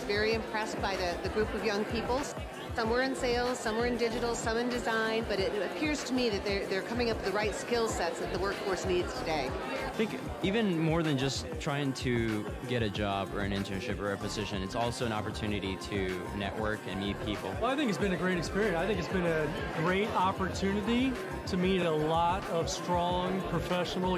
very impressed by the group of young people. Some were in sales, some were in digital, some in design, but it appears to me that they're coming up with the right skill sets that the workforce needs today. I think even more than just trying to get a job or an internship or a position, it's also an opportunity to network and meet people. Well, I think it's been a great experience. I think it's been a great opportunity to meet a lot of strong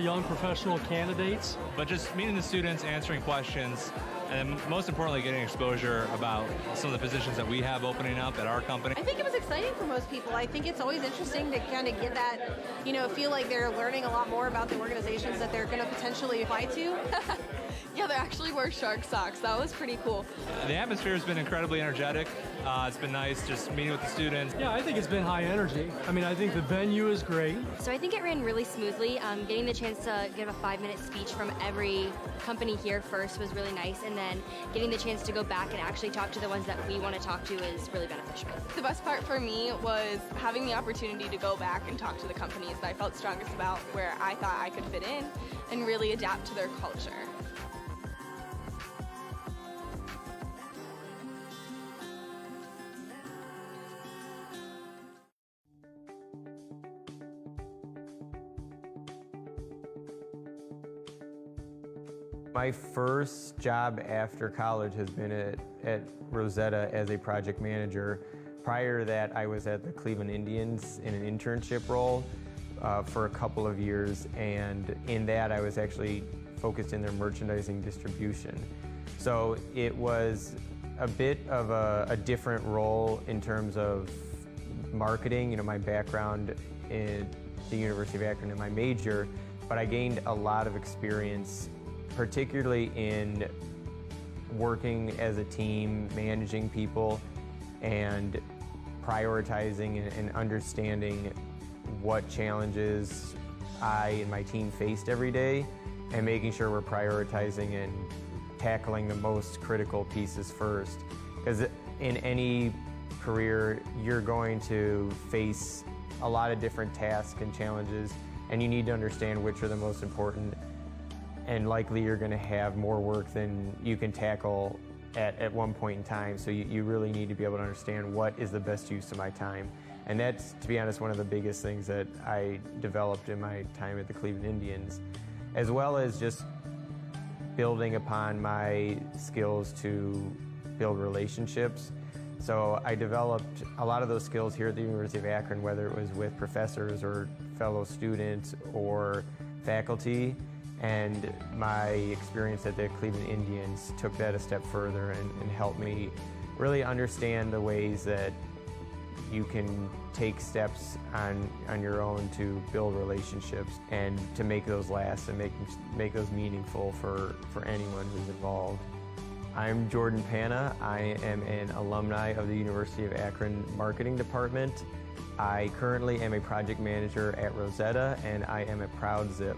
young professional candidates. But just meeting the students, answering questions, and most importantly, getting exposure about some of the positions that we have opening up at our company. I think it was exciting for most people. I think it's always interesting to kind of get that, feel like they're learning a lot more about the organizations that they're going to potentially apply to. Yeah, they actually wear shark socks. That was pretty cool. The atmosphere has been incredibly energetic. It's been nice just meeting with the students. Yeah, I think it's been high energy. I think the venue is great. So I think it ran really smoothly. Getting the chance to give a 5-minute speech from every company here first was really nice, and then getting the chance to go back and actually talk to the ones that we want to talk to is really beneficial. The best part for me was having the opportunity to go back and talk to the companies that I felt strongest about, where I thought I could fit in and really adapt to their culture. My first job after college has been at Rosetta as a project manager. Prior to that, I was at the Cleveland Indians in an internship role for a couple of years, and in that I was actually focused in their merchandising distribution. So it was a bit of a different role in terms of marketing, my background in the University of Akron and my major, but I gained a lot of experience particularly in working as a team, managing people, and prioritizing and understanding what challenges I and my team faced every day, and making sure we're prioritizing and tackling the most critical pieces first. Because in any career, you're going to face a lot of different tasks and challenges, and you need to understand which are the most important, and likely you're going to have more work than you can tackle at one point in time. So you really need to be able to understand what is the best use of my time. And that's, to be honest, one of the biggest things that I developed in my time at the Cleveland Indians, as well as just building upon my skills to build relationships. So I developed a lot of those skills here at the University of Akron, whether it was with professors or fellow students or faculty. And my experience at the Cleveland Indians took that a step further and helped me really understand the ways that you can take steps on your own to build relationships and to make those last and make those meaningful for anyone who's involved. I'm Jordan Panna. I am an alumni of the University of Akron Marketing Department. I currently am a project manager at Rosetta, and I am a proud Zip.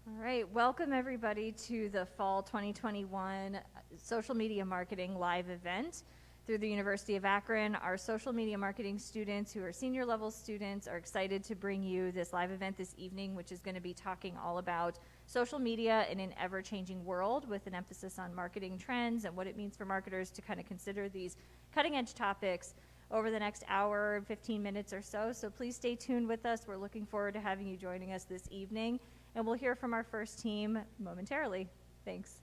All right, welcome everybody to the Fall 2021 Social Media Marketing Live event through the University of Akron. Our social media marketing students, who are senior level students, are excited to bring you this live event this evening, which is going to be talking all about social media in an ever-changing world, with an emphasis on marketing trends and what it means for marketers to kind of consider these cutting-edge topics over the next hour and 15 minutes or so. So please stay tuned with us. We're looking forward to having you joining us this evening, and we'll hear from our first team momentarily. Thanks.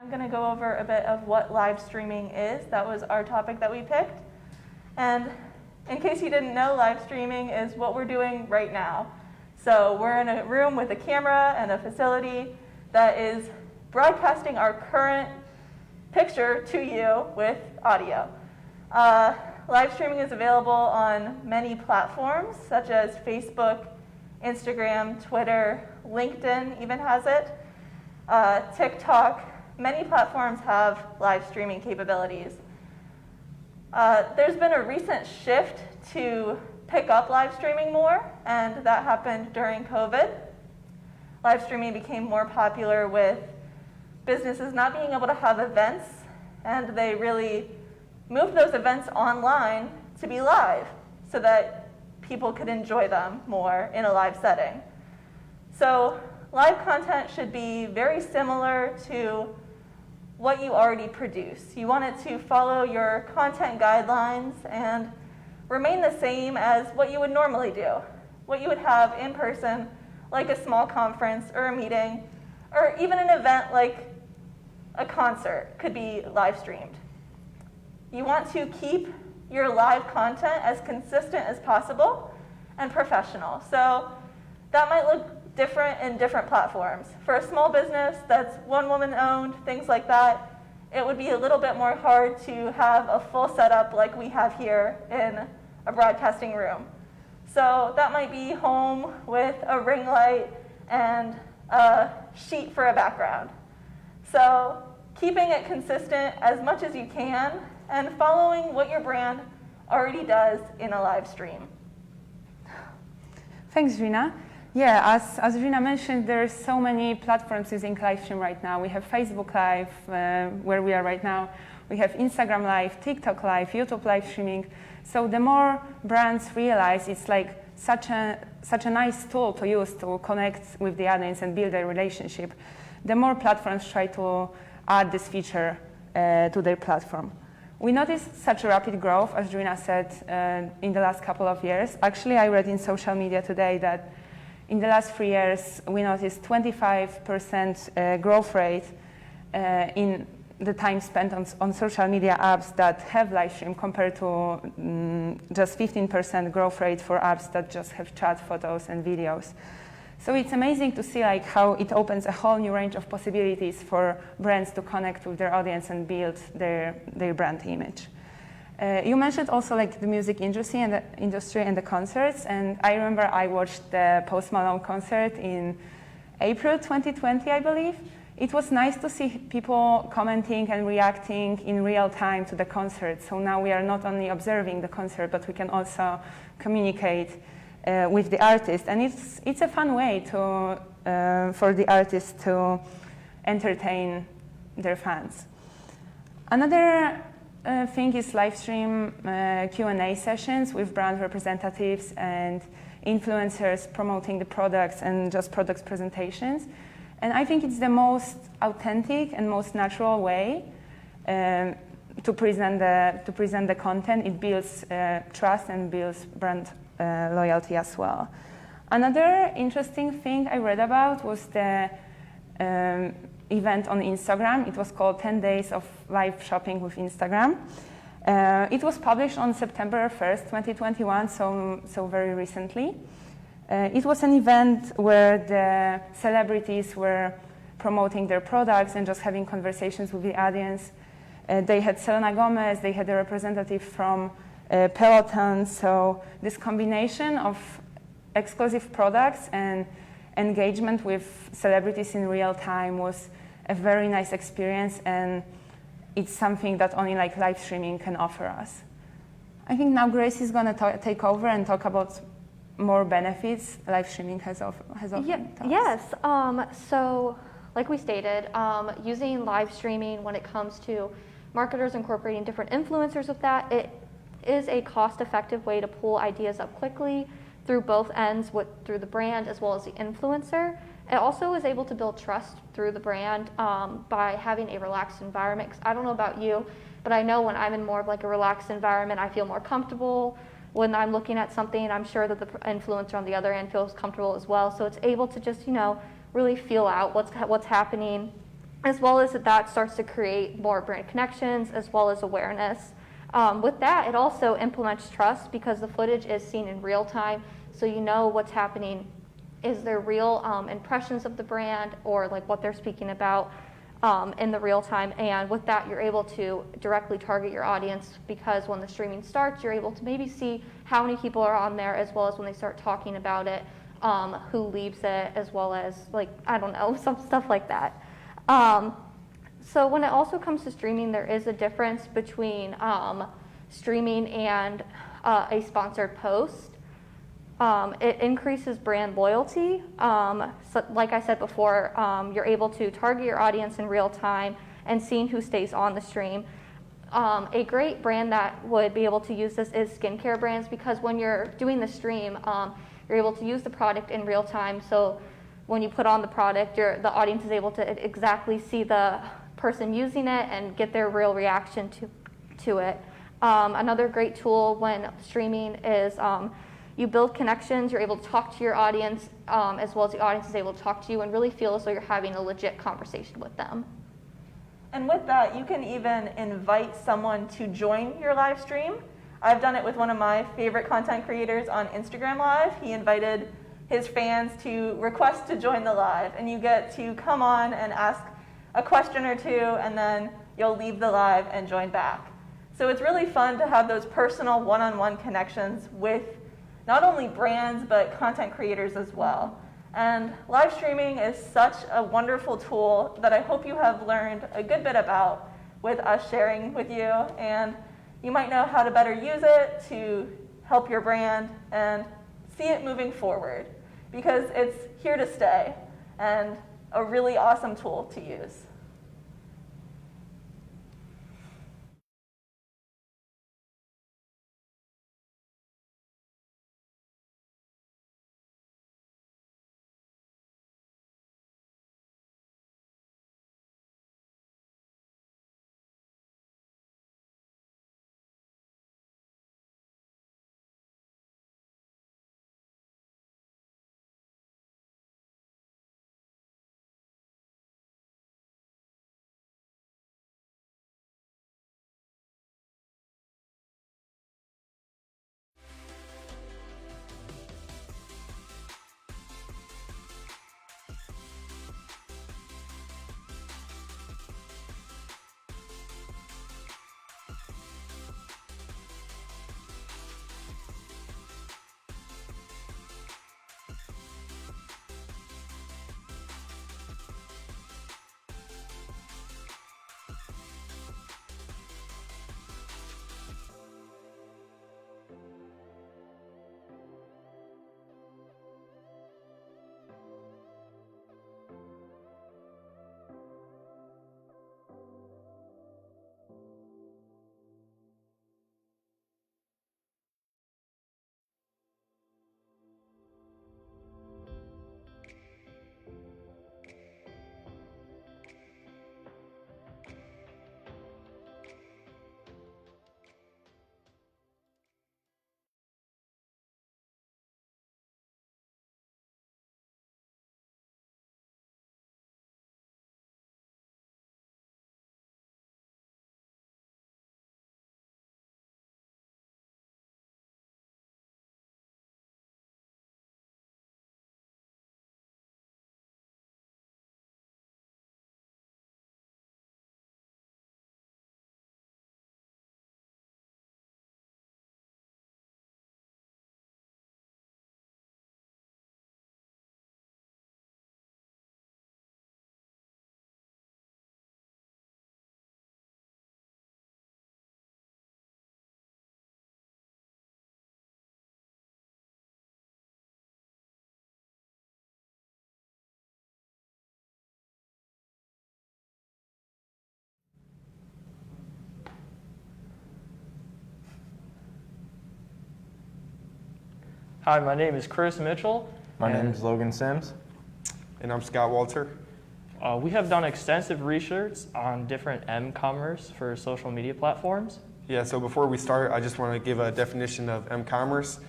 I'm going to go over a bit of what live streaming is. That was our topic that we picked. And in case you didn't know, live streaming is what we're doing right now. So we're in a room with a camera and a facility that is broadcasting our current picture to you with audio. Live streaming is available on many platforms such as Facebook, Instagram, Twitter, LinkedIn even has it, TikTok. Many platforms have live streaming capabilities. There's been a recent shift to pick up live streaming more, and that happened during COVID. Live streaming became more popular with businesses not being able to have events, and they really moved those events online to be live so that people could enjoy them more in a live setting. So live content should be very similar to what you already produce. You want it to follow your content guidelines and remain the same as what you would normally do, what you would have in person, like a small conference or a meeting, or even an event like a concert could be live streamed. You want to keep your live content as consistent as possible and professional. So that might look different in different platforms. For a small business that's one woman owned, things like that, it would be a little bit more hard to have a full setup like we have here in a broadcasting room. So that might be home with a ring light and a sheet for a background. So keeping it consistent as much as you can and following what your brand already does in a live stream. Thanks, Gina. Yeah, as Gina mentioned, there's so many platforms using live stream right now. We have Facebook Live, where we are right now. We have Instagram Live, TikTok Live, YouTube live streaming. So the more brands realize it's like such a nice tool to use to connect with the audience and build a relationship, the more platforms try to add this feature to their platform. We noticed such a rapid growth, as Gina said, in the last couple of years. Actually, I read in social media today that in the last 3 years, we noticed 25% growth rate in the time spent on social media apps that have live stream compared to just 15% growth rate for apps that just have chat, photos, and videos. So it's amazing to see like how it opens a whole new range of possibilities for brands to connect with their audience and build their brand image. You mentioned also like the music industry and the concerts, and I remember I watched the Post Malone concert in April 2020, I believe. It was nice to see people commenting and reacting in real time to the concert. So now we are not only observing the concert, but we can also communicate with the artist, and it's a fun way to for the artist to entertain their fans. Another thing is live stream Q&A sessions with brand representatives and influencers promoting the products and just products presentations. And I think it's the most authentic and most natural way to present the content. It builds trust and builds brand loyalty as well. Another interesting thing I read about was the event on Instagram. It was called 10 Days of Live Shopping with Instagram. It was published on September 1st, 2021, so very recently. It was an event where the celebrities were promoting their products and just having conversations with the audience. They had Selena Gomez, they had a representative from Peloton, so this combination of exclusive products and engagement with celebrities in real time was a very nice experience, and it's something that only like live streaming can offer us. I think now Grace is going to take over and talk about more benefits live streaming has offered. Yes, so like we stated, using live streaming when it comes to marketers incorporating different influencers with that, it is a cost-effective way to pull ideas up quickly through both ends, through the brand as well as the influencer. It also is able to build trust through the brand by having a relaxed environment. 'Cause I don't know about you, but I know when I'm in more of like a relaxed environment, I feel more comfortable. When I'm looking at something, I'm sure that the influencer on the other end feels comfortable as well. So it's able to just, really feel out what's happening as well as that starts to create more brand connections as well as awareness. With that, it also implements trust because the footage is seen in real time, so you know what's happening. Is there real impressions of the brand or like what they're speaking about in the real time? And with that, you're able to directly target your audience because when the streaming starts, you're able to maybe see how many people are on there as well as when they start talking about it, who leaves it, as well as like, I don't know, some stuff like that. So when it also comes to streaming, there is a difference between streaming and a sponsored post. It increases brand loyalty. So like I said before, you're able to target your audience in real time and seeing who stays on the stream. A great brand that would be able to use this is skincare brands, because when you're doing the stream, you're able to use the product in real time. So when you put on the product, the audience is able to exactly see the person using it and get their real reaction to it. Another great tool when streaming is you build connections. You're able to talk to your audience as well as the audience is able to talk to you and really feel as though you're having a legit conversation with them. And with that, you can even invite someone to join your live stream. I've done it with one of my favorite content creators on Instagram Live. He invited his fans to request to join the live, and you get to come on and ask a question or two, and then you'll leave the live and join back. So it's really fun to have those personal one-on-one connections with not only brands, but content creators as well. And live streaming is such a wonderful tool that I hope you have learned a good bit about with us sharing with you, and you might know how to better use it to help your brand and see it moving forward, because it's here to stay and a really awesome tool to use. Hi, my name is Chris Mitchell. My name is Logan Sims. And I'm Scott Walter. We have done extensive research on different m-commerce for social media platforms. Yeah, so before we start, I just want to give a definition of m-commerce.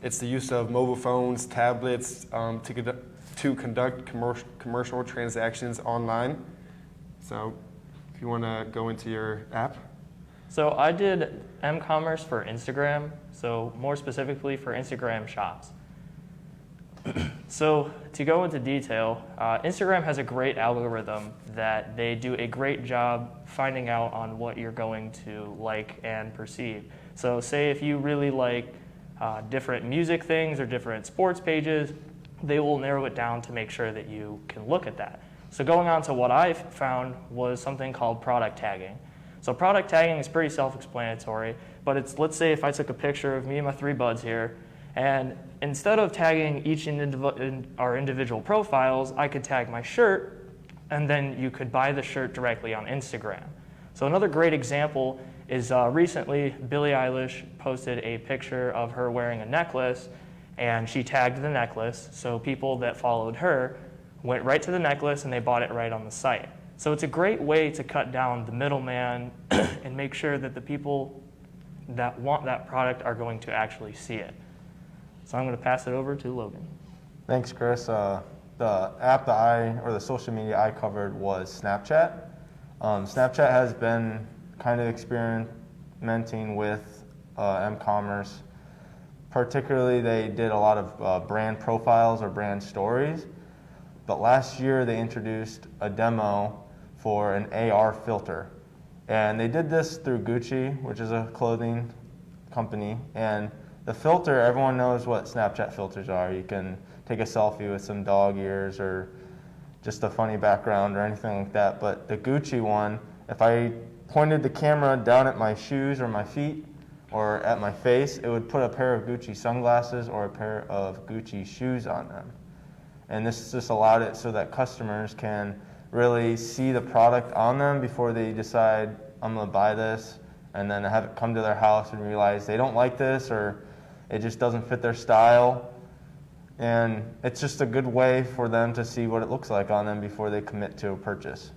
It's the use of mobile phones, tablets, to to conduct commercial transactions online. So if you want to go into your app. So I did m-commerce for Instagram, so more specifically for Instagram shops. So to go into detail, Instagram has a great algorithm that they do a great job finding out on what you're going to like and perceive. So say if you really like different music things or different sports pages, they will narrow it down to make sure that you can look at that. So going on to what I found was something called product tagging. So product tagging is pretty self-explanatory, but it's, let's say if I took a picture of me and my 3 buds here, and instead of tagging each in our individual profiles, I could tag my shirt, and then you could buy the shirt directly on Instagram. So another great example is recently Billie Eilish posted a picture of her wearing a necklace, and she tagged the necklace, so people that followed her went right to the necklace and they bought it right on the site. So it's a great way to cut down the middleman and make sure that the people that want that product are going to actually see it. So I'm going to pass it over to Logan. Thanks, Chris. The app or the social media I covered was Snapchat. Snapchat has been kind of experimenting with m-commerce. Particularly, they did a lot of brand profiles or brand stories. But last year, they introduced a demo for an AR filter. And they did this through Gucci, which is a clothing company. And the filter, everyone knows what Snapchat filters are. You can take a selfie with some dog ears or just a funny background or anything like that. But the Gucci one, if I pointed the camera down at my shoes or my feet or at my face, it would put a pair of Gucci sunglasses or a pair of Gucci shoes on them. And this just allowed it so that customers can really see the product on them before they decide, I'm going to buy this, and then have it come to their house and realize they don't like this or it just doesn't fit their style. And it's just a good way for them to see what it looks like on them before they commit to a purchase.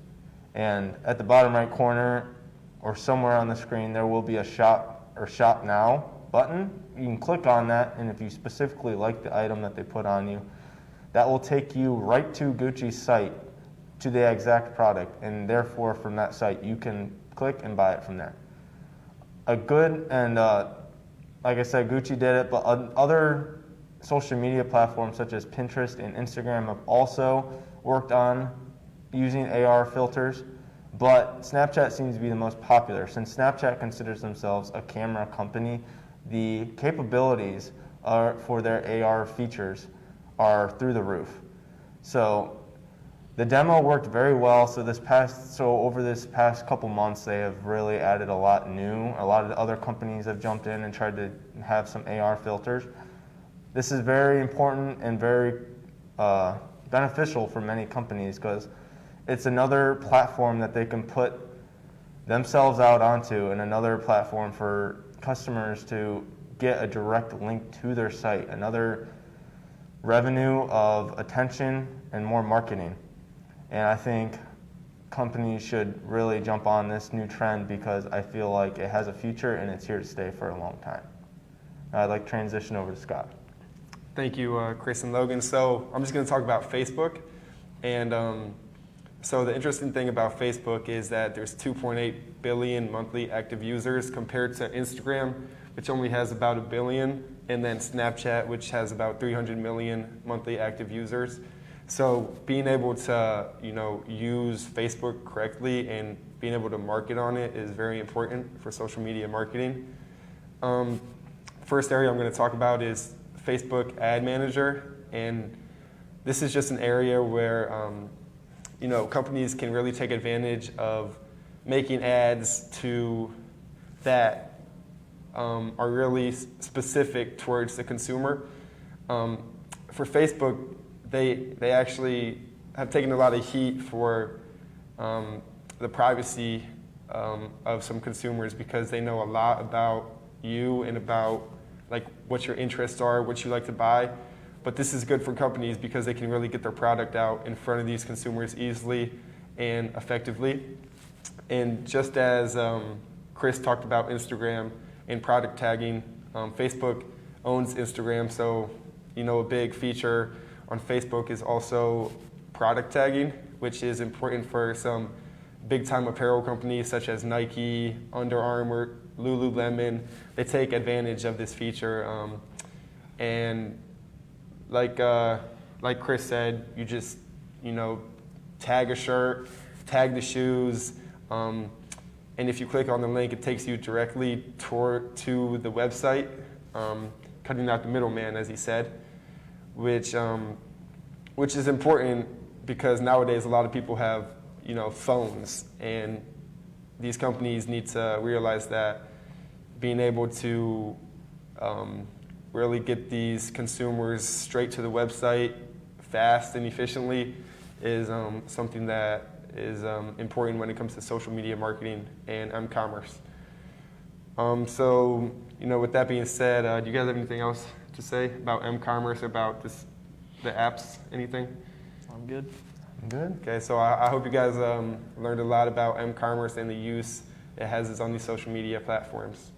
And at the bottom right corner or somewhere on the screen, there will be a shop or shop now button. You can click on that, and if you specifically like the item that they put on you, that will take you right to Gucci's site, to the exact product, and therefore from that site you can click and buy it from there. A good, and like I said, Gucci did it, but other social media platforms such as Pinterest and Instagram have also worked on using AR filters, but Snapchat seems to be the most popular. Since Snapchat considers themselves a camera company, the capabilities for their AR features are through the roof. So the demo worked very well. So over this past couple months, they have really added a lot new. A lot of the other companies have jumped in and tried to have some AR filters. This is very important and very beneficial for many companies because it's another platform that they can put themselves out onto and another platform for customers to get a direct link to their site, another revenue of attention and more marketing. And I think companies should really jump on this new trend because I feel like it has a future and it's here to stay for a long time. I'd like to transition over to Scott. Thank you, Chris and Logan. So I'm just going to talk about Facebook. And so the interesting thing about Facebook is that there's 2.8 billion monthly active users compared to Instagram, which only has about 1 billion, and then Snapchat, which has about 300 million monthly active users. So being able to, use Facebook correctly and being able to market on it is very important for social media marketing. First area I'm going to talk about is Facebook Ad Manager, and this is just an area where companies can really take advantage of making ads that are really specific towards the consumer. For Facebook, they actually have taken a lot of heat for the privacy of some consumers because they know a lot about you and about what your interests are, what you like to buy. But this is good for companies because they can really get their product out in front of these consumers easily and effectively. And just as Chris talked about Instagram and product tagging, Facebook owns Instagram, so a big feature on Facebook is also product tagging, which is important for some big-time apparel companies such as Nike, Under Armour, Lululemon. They take advantage of this feature, and like Chris said, you just tag a shirt, tag the shoes, and if you click on the link, it takes you directly to the website, cutting out the middleman, as he said, which is important because nowadays a lot of people have phones, and these companies need to realize that being able to really get these consumers straight to the website fast and efficiently is something that is important when it comes to social media marketing and m-commerce. So, with that being said, do you guys have anything else to say about m-commerce, about the apps, anything? I'm good. Good. Okay, so I hope you guys learned a lot about m-commerce and the use it has on these social media platforms.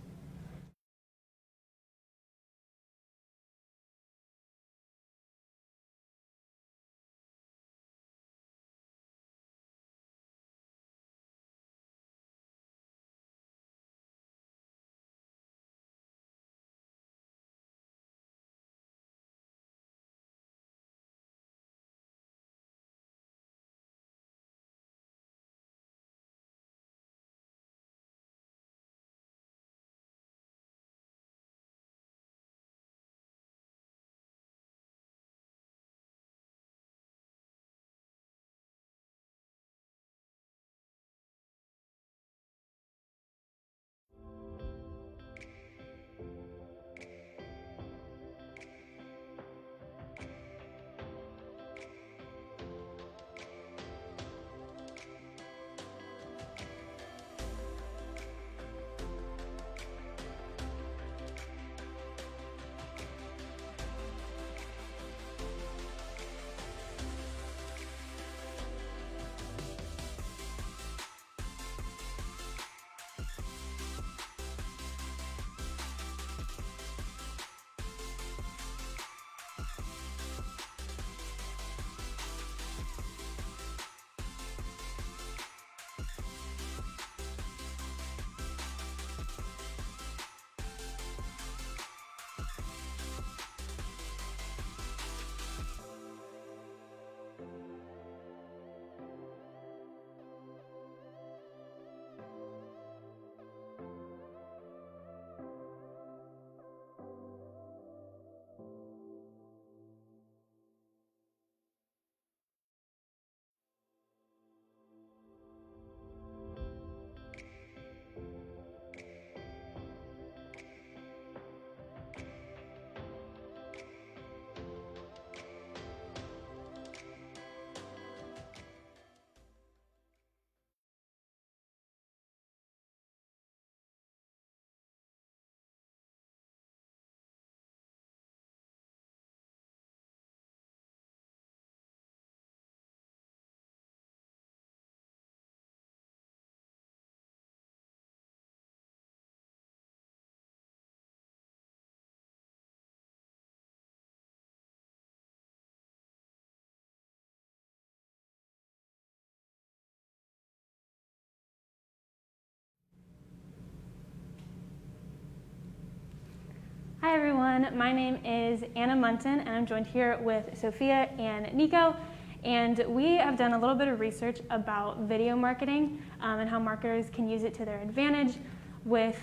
Hi everyone, my name is Anna Munton and I'm joined here with Sophia and Nico, and we have done a little bit of research about video marketing and how marketers can use it to their advantage with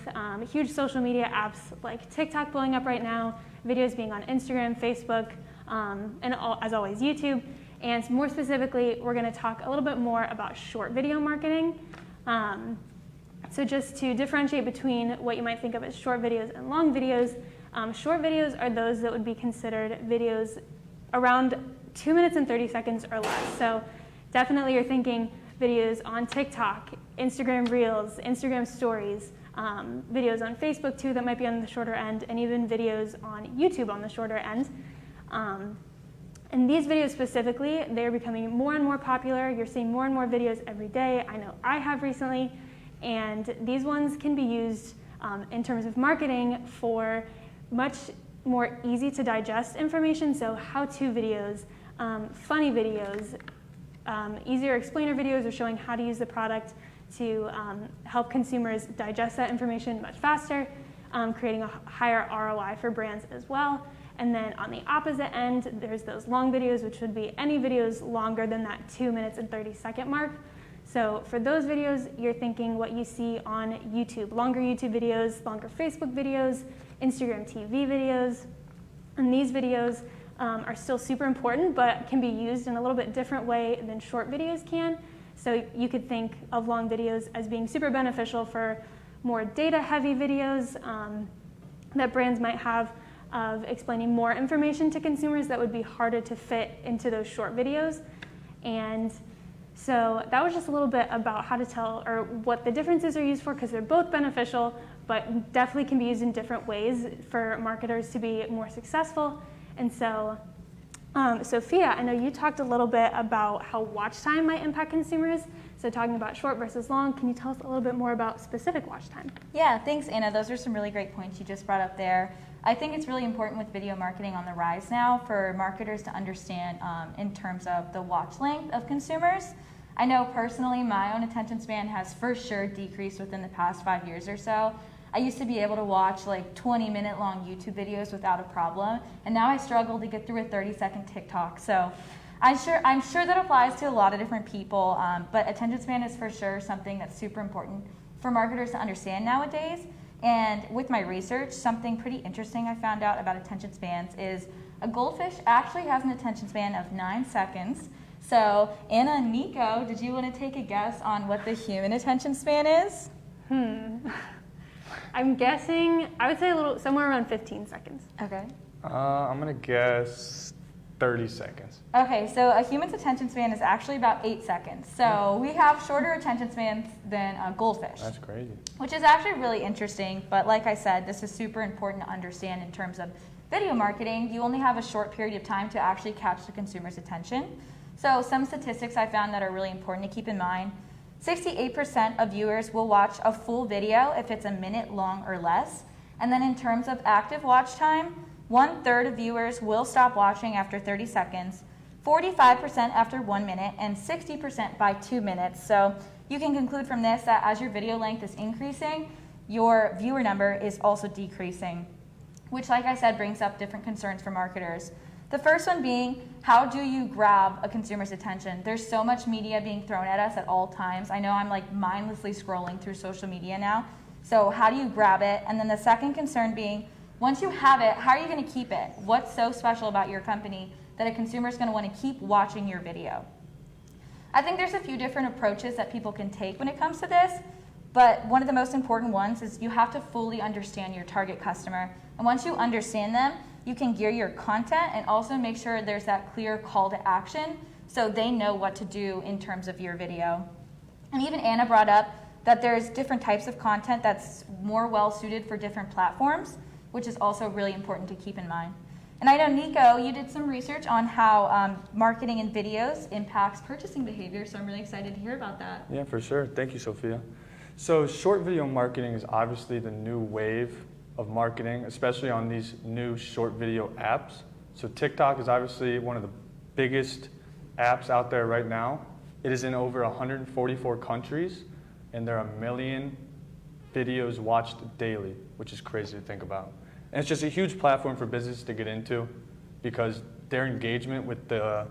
huge social media apps like TikTok blowing up right now, videos being on Instagram, Facebook, and as always YouTube. And more specifically, we're going to talk a little bit more about short video marketing. So just to differentiate between what you might think of as short videos and long videos, short videos are those that would be considered videos around 2 minutes and 30 seconds or less. So definitely you're thinking videos on TikTok, Instagram Reels, Instagram Stories, videos on Facebook too that might be on the shorter end, and even videos on YouTube on the shorter end. And these videos specifically, they're becoming more and more popular. You're seeing more and more videos every day. I know I have recently. And these ones can be used in terms of marketing for much more easy to digest information, so how-to videos, funny videos, easier explainer videos or showing how to use the product to help consumers digest that information much faster, creating a higher ROI for brands as well. And then on the opposite end, there's those long videos, which would be any videos longer than that 2 minutes and 30-second mark. So for those videos, you're thinking what you see on YouTube, longer YouTube videos, longer Facebook videos, Instagram TV videos. And these videos are still super important, but can be used in a little bit different way than short videos can. So you could think of long videos as being super beneficial for more data-heavy videos that brands might have of explaining more information to consumers that would be harder to fit into those short videos. And so that was just a little bit about how to tell, or what the differences are used for, because they're both beneficial, but definitely can be used in different ways for marketers to be more successful. And so, Sophia, I know you talked a little bit about how watch time might impact consumers. So talking about short versus long, can you tell us a little bit more about specific watch time? Yeah, thanks, Anna. Those are some really great points you just brought up there. I think it's really important with video marketing on the rise now for marketers to understand in terms of the watch length of consumers. I know personally my own attention span has for sure decreased within the past 5 years or so. I used to be able to watch like 20-minute long YouTube videos without a problem, and now I struggle to get through a 30-second TikTok. So I'm sure that applies to a lot of different people, but attention span is for sure something that's super important for marketers to understand nowadays. And with my research, something pretty interesting I found out about attention spans is a goldfish actually has an attention span of 9 seconds. So Anna and Nico, did you want to take a guess on what the human attention span is? I'm guessing, I would say somewhere around 15 seconds. Okay. I'm going to guess 30 seconds. Okay, so a human's attention span is actually about 8 seconds. So we have shorter attention spans than a goldfish. That's crazy. Which is actually really interesting, but like I said, this is super important to understand in terms of video marketing. You only have a short period of time to actually catch the consumer's attention. So some statistics I found that are really important to keep in mind. 68% of viewers will watch a full video if it's a minute long or less. And then in terms of active watch time, 1/3 of viewers will stop watching after 30 seconds, 45% after 1 minute, and 60% by 2 minutes. So you can conclude from this that as your video length is increasing, your viewer number is also decreasing, which, like I said, brings up different concerns for marketers. The first one being, how do you grab a consumer's attention? There's so much media being thrown at us at all times. I know I'm like mindlessly scrolling through social media now. So how do you grab it? And then the second concern being, once you have it, how are you going to keep it? What's so special about your company that a consumer is going to want to keep watching your video? I think there's a few different approaches that people can take when it comes to this, but one of the most important ones is you have to fully understand your target customer. And once you understand them, you can gear your content and also make sure there's that clear call to action so they know what to do in terms of your video. And even Anna brought up that there's different types of content that's more well suited for different platforms, which is also really important to keep in mind. And I know, Nico, you did some research on how marketing in videos impacts purchasing behavior, so I'm really excited to hear about that. Yeah, for sure. Thank you, Sophia. So short video marketing is obviously the new wave of marketing, especially on these new short video apps. So TikTok is obviously one of the biggest apps out there right now. It is in over 144 countries, and there are 1 million videos watched daily, which is crazy to think about. And it's just a huge platform for business to get into because their engagement with the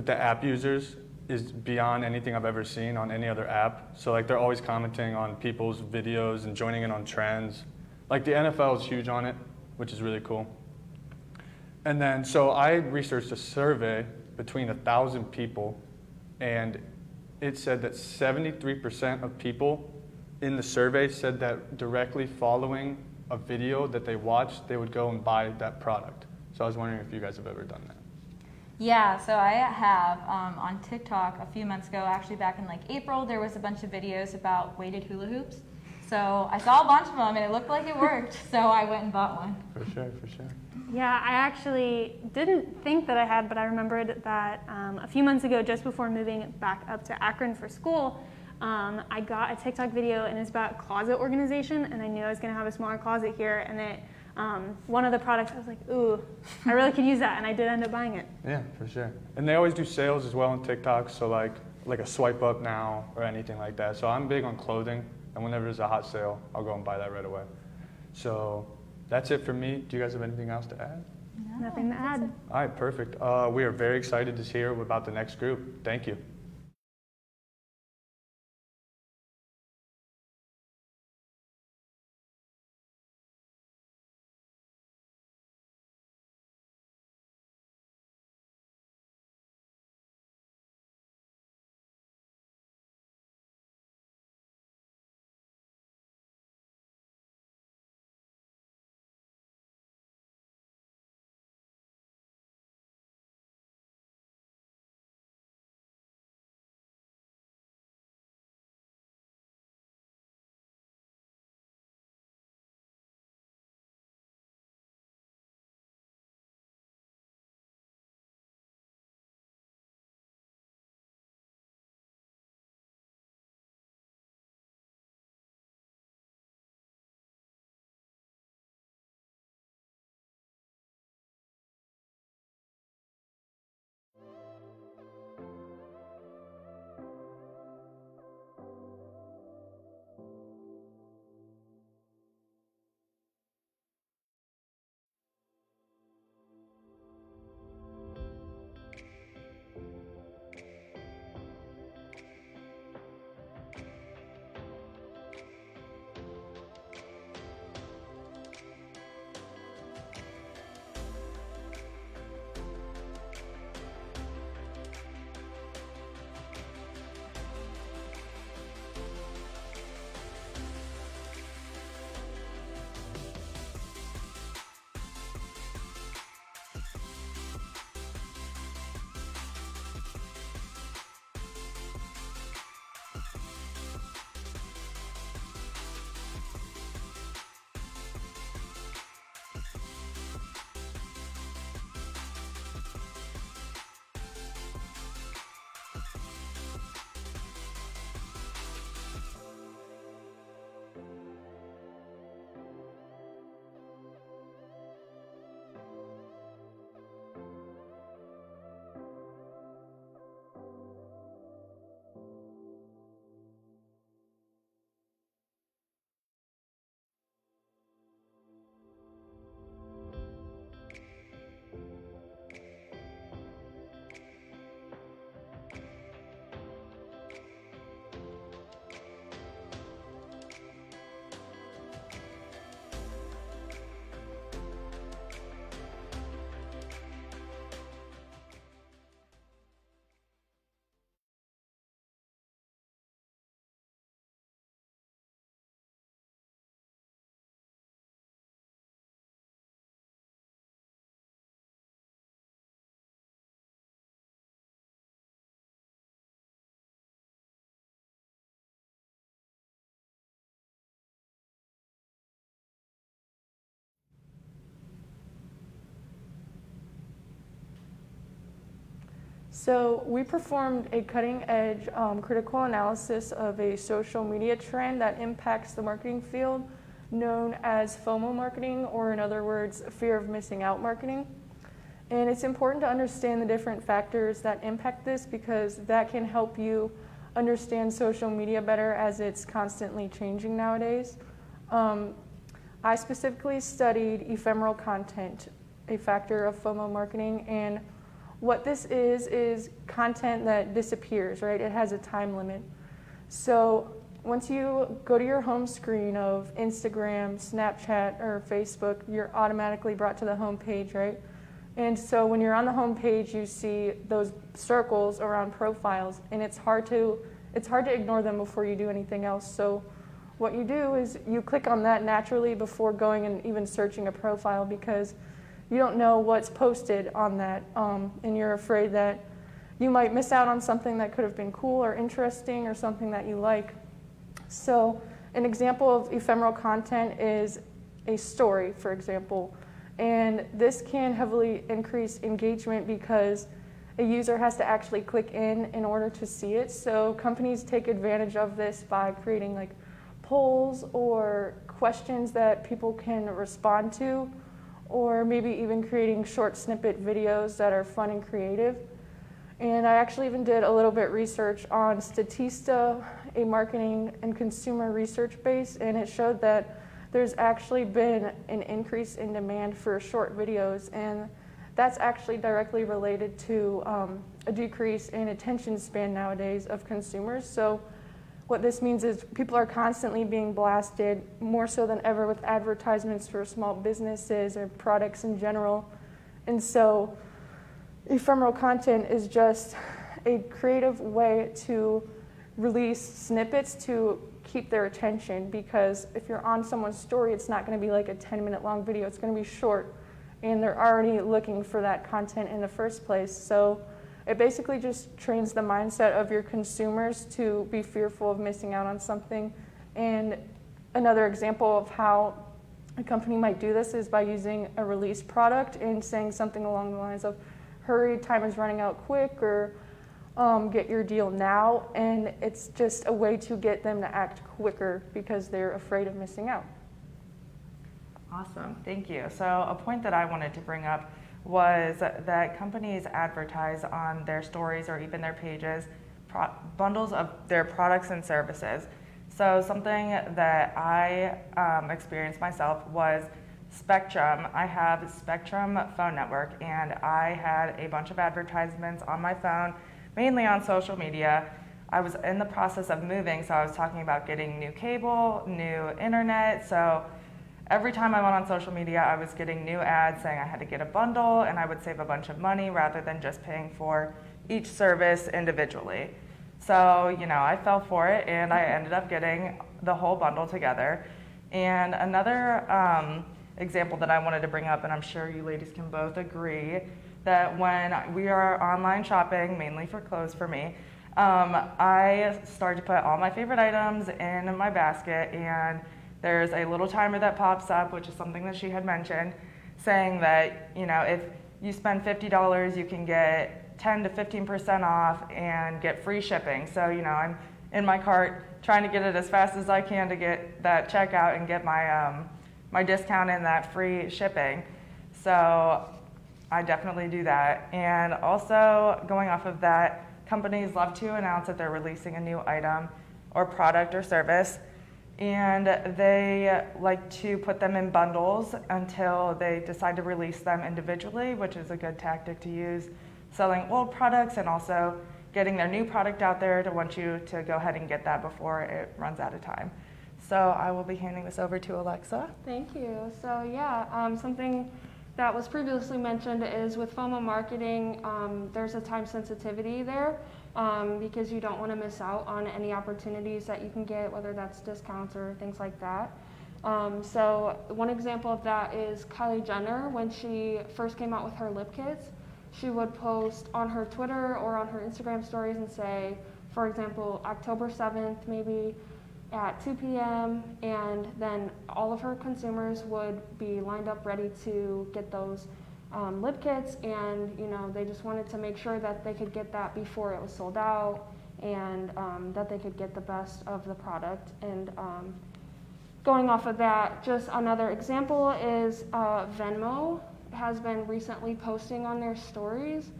app users is beyond anything I've ever seen on any other app. So like they're always commenting on people's videos and joining in on trends. Like the NFL is huge on it, which is really cool. And then, so I researched a survey between 1,000 people, and it said that 73% of people in the survey said that directly following a video that they watched, they would go and buy that product. So I was wondering if you guys have ever done that. Yeah, so I have on TikTok a few months ago, actually back in like April, there was a bunch of videos about weighted hula hoops. So I saw a bunch of them and it looked like it worked, so I went and bought one. For sure, for sure. Yeah, I actually didn't think that I had, but I remembered that a few months ago, just before moving back up to Akron for school, I got a TikTok video and it's about closet organization, and I knew I was going to have a smaller closet here, and it One of the products, I was like, ooh, I really could use that, and I did end up buying it. Yeah, for sure. And they always do sales as well on TikTok, so like a swipe up now or anything like that. So I'm big on clothing, and whenever there's a hot sale, I'll go and buy that right away. So that's it for me. Do you guys have anything else to add? No, nothing to add. All right, perfect. We are very excited to hear about the next group. Thank you. So we performed a cutting-edge critical analysis of a social media trend that impacts the marketing field, known as FOMO marketing, or in other words, fear of missing out marketing. And it's important to understand the different factors that impact this, because that can help you understand social media better as it's constantly changing nowadays. I specifically studied ephemeral content, a factor of FOMO marketing, and what this is content that disappears, right? It has a time limit. So once you go to your home screen of Instagram, Snapchat, or Facebook, you're automatically brought to the home page, right? And so when you're on the home page, you see those circles around profiles, and it's hard to ignore them before you do anything else. So what you do is you click on that naturally before going and even searching a profile, because you don't know what's posted on that, and you're afraid that you might miss out on something that could have been cool or interesting or something that you like. So an example of ephemeral content is a story, for example, and this can heavily increase engagement because a user has to actually click in order to see it. So companies take advantage of this by creating like polls or questions that people can respond to, or maybe even creating short snippet videos that are fun and creative. And I actually even did a little bit research on Statista, a marketing and consumer research base, and it showed that there's actually been an increase in demand for short videos, and that's actually directly related to a decrease in attention span nowadays of consumers. So what this means is people are constantly being blasted, more so than ever, with advertisements for small businesses or products in general. And so ephemeral content is just a creative way to release snippets to keep their attention, because if you're on someone's story, it's not going to be like a 10-minute long video. It's going to be short, and they're already looking for that content in the first place. So it basically just trains the mindset of your consumers to be fearful of missing out on something. And another example of how a company might do this is by using a release product and saying something along the lines of, hurry, time is running out quick, or get your deal now. And it's just a way to get them to act quicker because they're afraid of missing out. Awesome, thank you. So a point that I wanted to bring up was that companies advertise on their stories or even their pages bundles of their products and services. So something that I experienced myself was Spectrum. I have Spectrum phone network, and I had a bunch of advertisements on my phone, mainly on social media. I was in the process of moving, so I was talking about getting new cable, new internet. So every time I went on social media, I was getting new ads saying I had to get a bundle and I would save a bunch of money rather than just paying for each service individually. So, you know, I fell for it and I ended up getting the whole bundle together. And another example that I wanted to bring up, and I'm sure you ladies can both agree, that when we are online shopping, mainly for clothes for me, I started to put all my favorite items in my basket, and there's a little timer that pops up, which is something that she had mentioned, saying that, you know, if you spend $50, you can get 10 to 15% off and get free shipping. So, you know, I'm in my cart trying to get it as fast as I can to get that checkout and get my my discount and that free shipping. So I definitely do that. And also, going off of that, companies love to announce that they're releasing a new item or product or service, and they like to put them in bundles until they decide to release them individually, which is a good tactic to use, selling old products and also getting their new product out there to want you to go ahead and get that before it runs out of time. So I will be handing this over to Alexa. Thank you. So yeah, something that was previously mentioned is with FOMO marketing, there's a time sensitivity there because you don't want to miss out on any opportunities that you can get, whether that's discounts or things like that. So one example of that is Kylie Jenner. When she first came out with her lip kits, she would post on her Twitter or on her Instagram stories and say, for example, October 7th, maybe at 2 p.m. and then all of her consumers would be lined up ready to get those lip kits, and you know, they just wanted to make sure that they could get that before it was sold out, and that they could get the best of the product. And going off of that, just another example is Venmo has been recently posting on their stories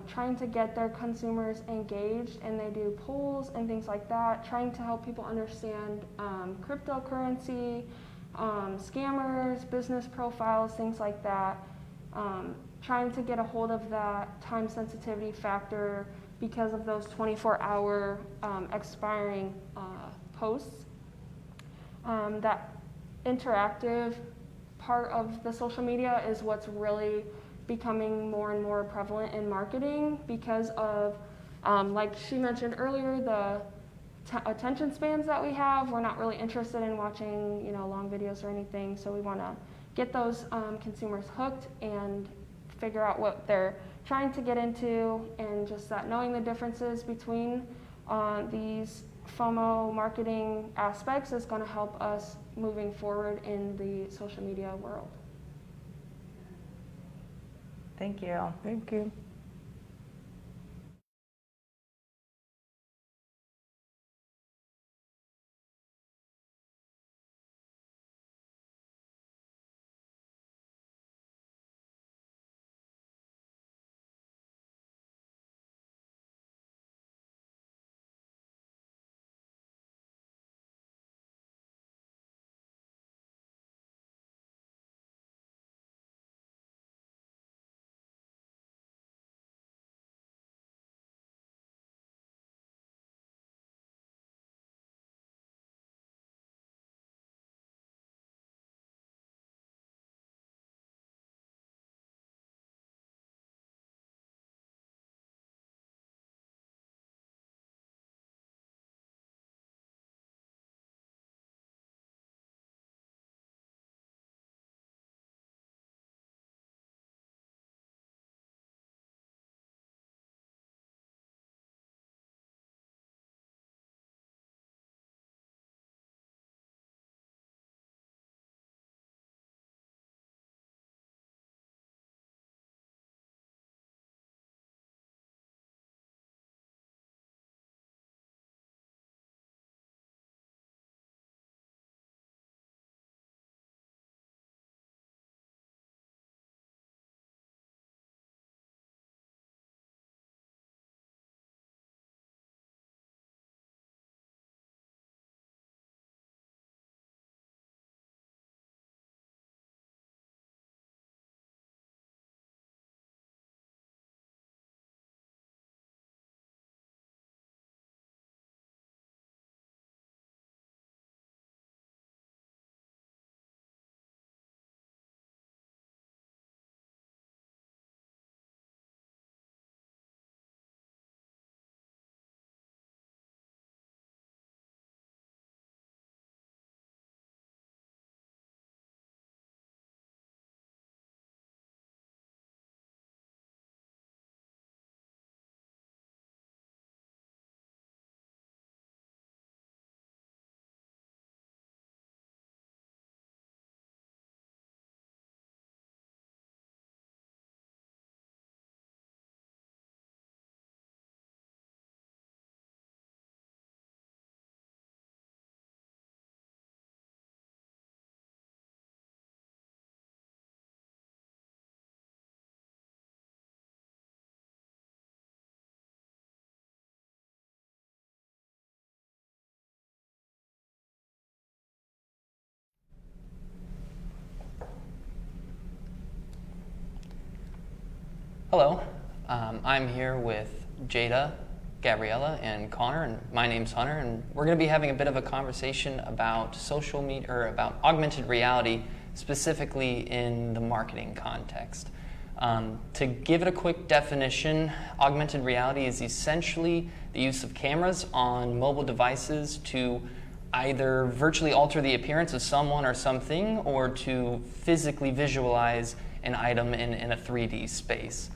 trying to get their consumers engaged, and they do polls and things like that, trying to help people understand cryptocurrency, scammers, business profiles, things like that, trying to get a hold of that time sensitivity factor because of those 24-hour expiring posts. That interactive part of the social media is what's really becoming more and more prevalent in marketing because of, like she mentioned earlier, the attention spans that we have. We're not really interested in watching, you know, long videos or anything, so we want to get those consumers hooked and figure out what they're trying to get into, and just that knowing the differences between these FOMO marketing aspects is going to help us moving forward in the social media world. Thank you. Thank you. Hello, I'm here with Jada, Gabriella, and Connor, and my name's Hunter, and we're going to be having a bit of a conversation about social media, or about augmented reality, specifically in the marketing context. To give it a quick definition, augmented reality is essentially the use of cameras on mobile devices to either virtually alter the appearance of someone or something, or to physically visualize an item in a 3D space.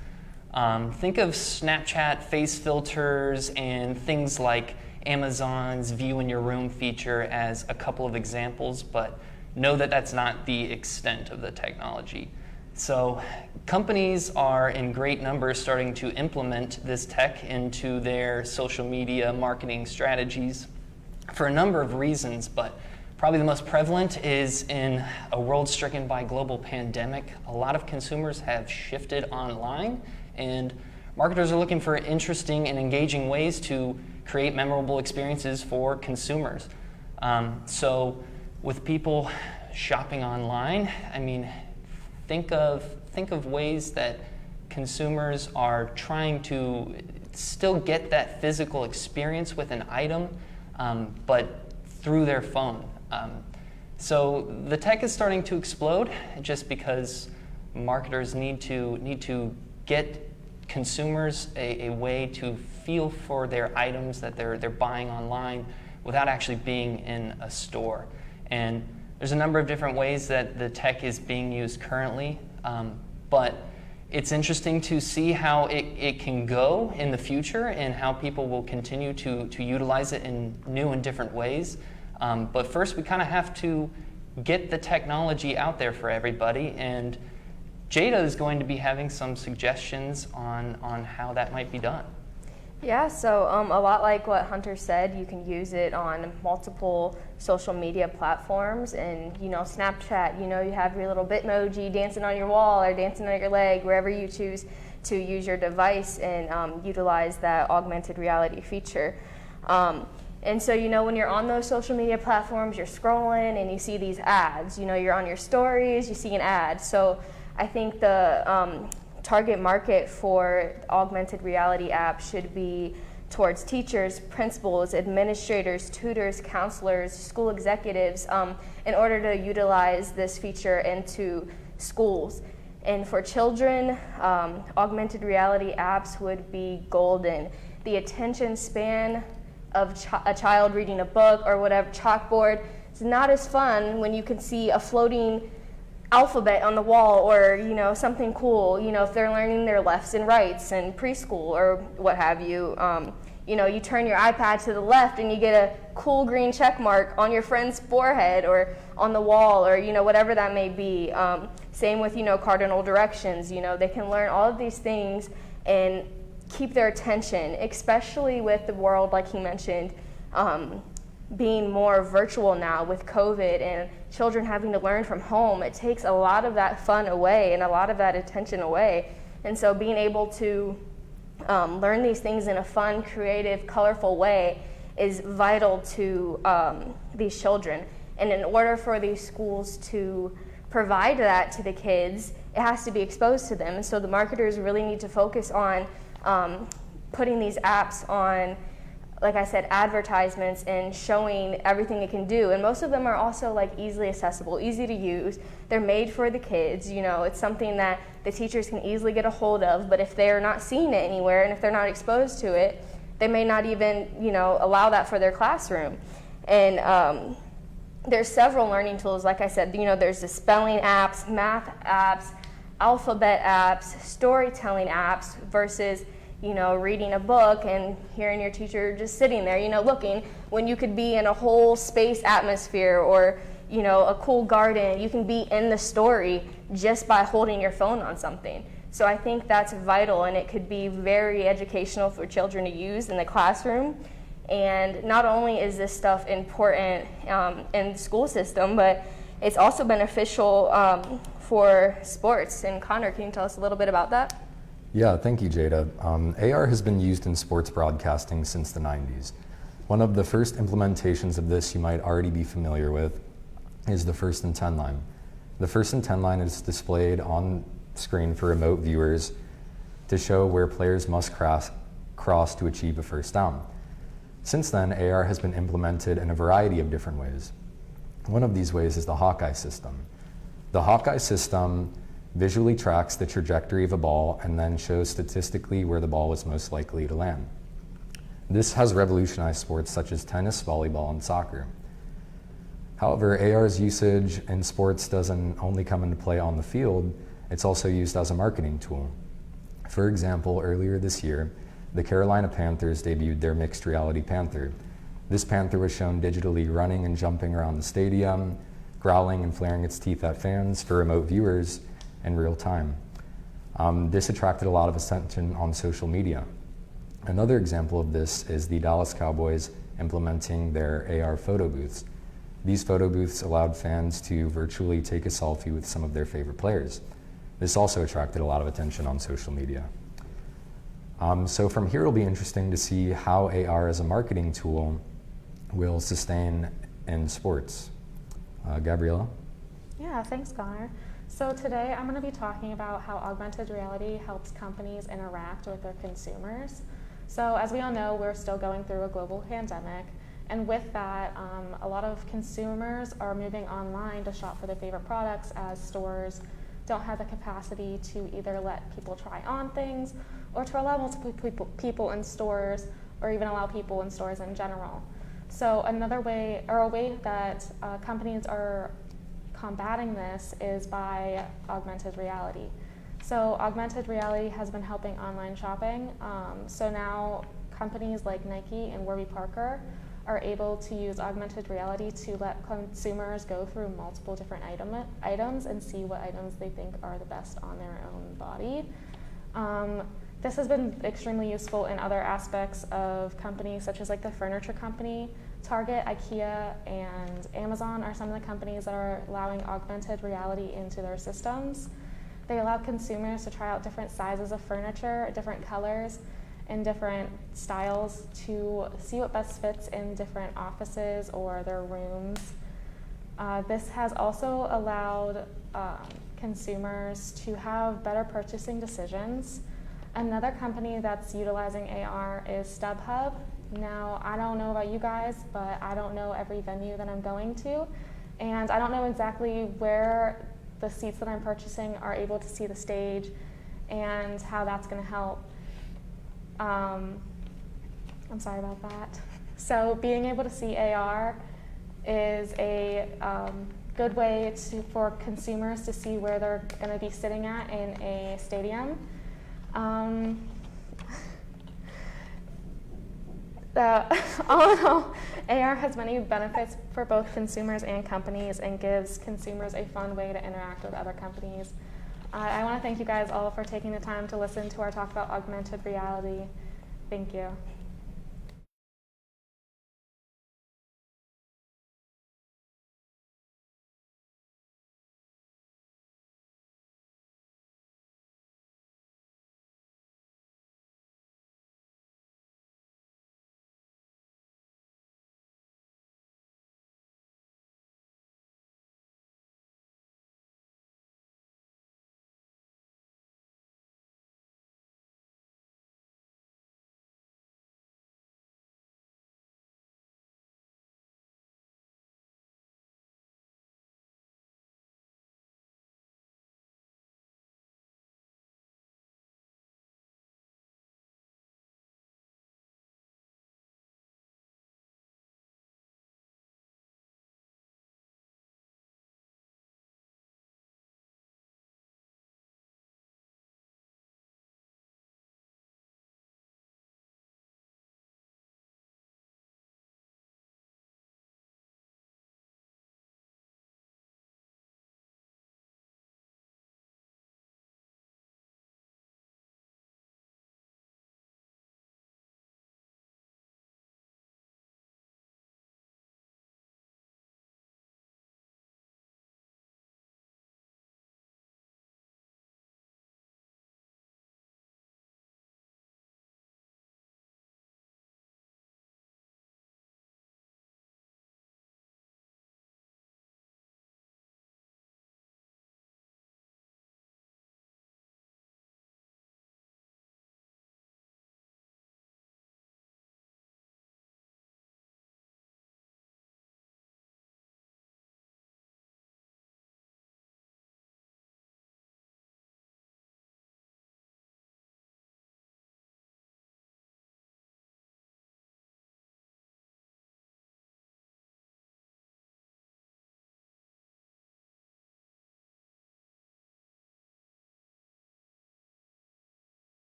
Think of Snapchat face filters and things like Amazon's View in Your Room feature as a couple of examples, but know that that's not the extent of the technology. So companies are in great numbers starting to implement this tech into their social media marketing strategies for a number of reasons, but probably the most prevalent is in a world stricken by global pandemic. A lot of consumers have shifted online, and marketers are looking for interesting and engaging ways to create memorable experiences for consumers. So with people shopping online, I mean, think of ways that consumers are trying to still get that physical experience with an item, but through their phone. So the tech is starting to explode just because marketers need to get consumers a way to feel for their items that they're buying online without actually being in a store. And there's a number of different ways that the tech is being used currently, but it's interesting to see how it can go in the future and how people will continue to utilize it in new and different ways. But first, we kind of have to get the technology out there for everybody, and Jada is going to be having some suggestions on how that might be done. Yeah, so a lot like what Hunter said, you can use it on multiple social media platforms, and Snapchat, you have your little Bitmoji dancing on your wall or dancing on your leg, wherever you choose to use your device and utilize that augmented reality feature. And so, when you're on those social media platforms, you're scrolling and you see these ads, you're on your stories, you see an ad. So I think the target market for augmented reality apps should be towards teachers, principals, administrators, tutors, counselors, school executives, in order to utilize this feature into schools. And for children, augmented reality apps would be golden. The attention span of a child reading a book or whatever, chalkboard, is not as fun when you can see a floating alphabet on the wall, or something cool, if they're learning their lefts and rights in preschool or what have you. You turn your iPad to the left and you get a cool green check mark on your friend's forehead or on the wall, or whatever that may be. Same with cardinal directions. They can learn all of these things and keep their attention, especially with the world, like he mentioned, being more virtual now with COVID and children having to learn from home. It takes a lot of that fun away and a lot of that attention away. And so being able to learn these things in a fun, creative, colorful way is vital to these children. And in order for these schools to provide that to the kids, it has to be exposed to them. And so the marketers really need to focus on putting these apps on, like I said, advertisements and showing everything it can do. And most of them are also easily accessible, easy to use. They're made for the kids. It's something that the teachers can easily get a hold of, but if they're not seeing it anywhere and if they're not exposed to it, they may not even, allow that for their classroom. And there's several learning tools, like I said, there's the spelling apps, math apps, alphabet apps, storytelling apps versus reading a book and hearing your teacher just sitting there, looking, when you could be in a whole space atmosphere or, a cool garden. You can be in the story just by holding your phone on something. So I think that's vital, and it could be very educational for children to use in the classroom. And not only is this stuff important in the school system, but it's also beneficial for sports. And Connor, can you tell us a little bit about that? Yeah, thank you, Jada. AR has been used in sports broadcasting since the 90s. One of the first implementations of this you might already be familiar with is the 1st and 10 line. The 1st and 10 line is displayed on screen for remote viewers to show where players must cross to achieve a first down. Since then, AR has been implemented in a variety of different ways. One of these ways is the Hawkeye system. The Hawkeye system visually tracks the trajectory of a ball and then shows statistically where the ball is most likely to land. This has revolutionized sports such as tennis, volleyball, and soccer. However, AR's usage in sports doesn't only come into play on the field, it's also used as a marketing tool. For example, earlier this year, the Carolina Panthers debuted their mixed reality Panther. This Panther was shown digitally running and jumping around the stadium, growling and flaring its teeth at fans for remote viewers in real time. This attracted a lot of attention on social media. Another example of this is the Dallas Cowboys implementing their AR photo booths. These photo booths allowed fans to virtually take a selfie with some of their favorite players. This also attracted a lot of attention on social media. So from here, it'll be interesting to see how AR as a marketing tool will sustain in sports. Gabriella? Yeah, thanks, Connor. So today I'm going to be talking about how augmented reality helps companies interact with their consumers. So as we all know, we're still going through a global pandemic. And with that, a lot of consumers are moving online to shop for their favorite products as stores don't have the capacity to either let people try on things or to allow multiple people in stores or even allow people in stores in general. So another way, or a way that companies are combating this is by augmented reality. So augmented reality has been helping online shopping. So now companies like Nike and Warby Parker are able to use augmented reality to let consumers go through multiple different items and see what items they think are the best on their own body. This has been extremely useful in other aspects of companies such as like the furniture company. Target, IKEA, and Amazon are some of the companies that are allowing augmented reality into their systems. They allow consumers to try out different sizes of furniture, different colors, and different styles to see what best fits in different offices or their rooms. This has also allowed consumers to have better purchasing decisions. Another company that's utilizing AR is StubHub. Now, I don't know about you guys, but I don't know every venue that I'm going to, and I don't know exactly where the seats that I'm purchasing are able to see the stage and how that's going to help. I'm sorry about that. So being able to see AR is a good way for consumers to see where they're going to be sitting at in a stadium. All in all, AR has many benefits for both consumers and companies and gives consumers a fun way to interact with other companies. I want to thank you guys all for taking the time to listen to our talk about augmented reality. Thank you.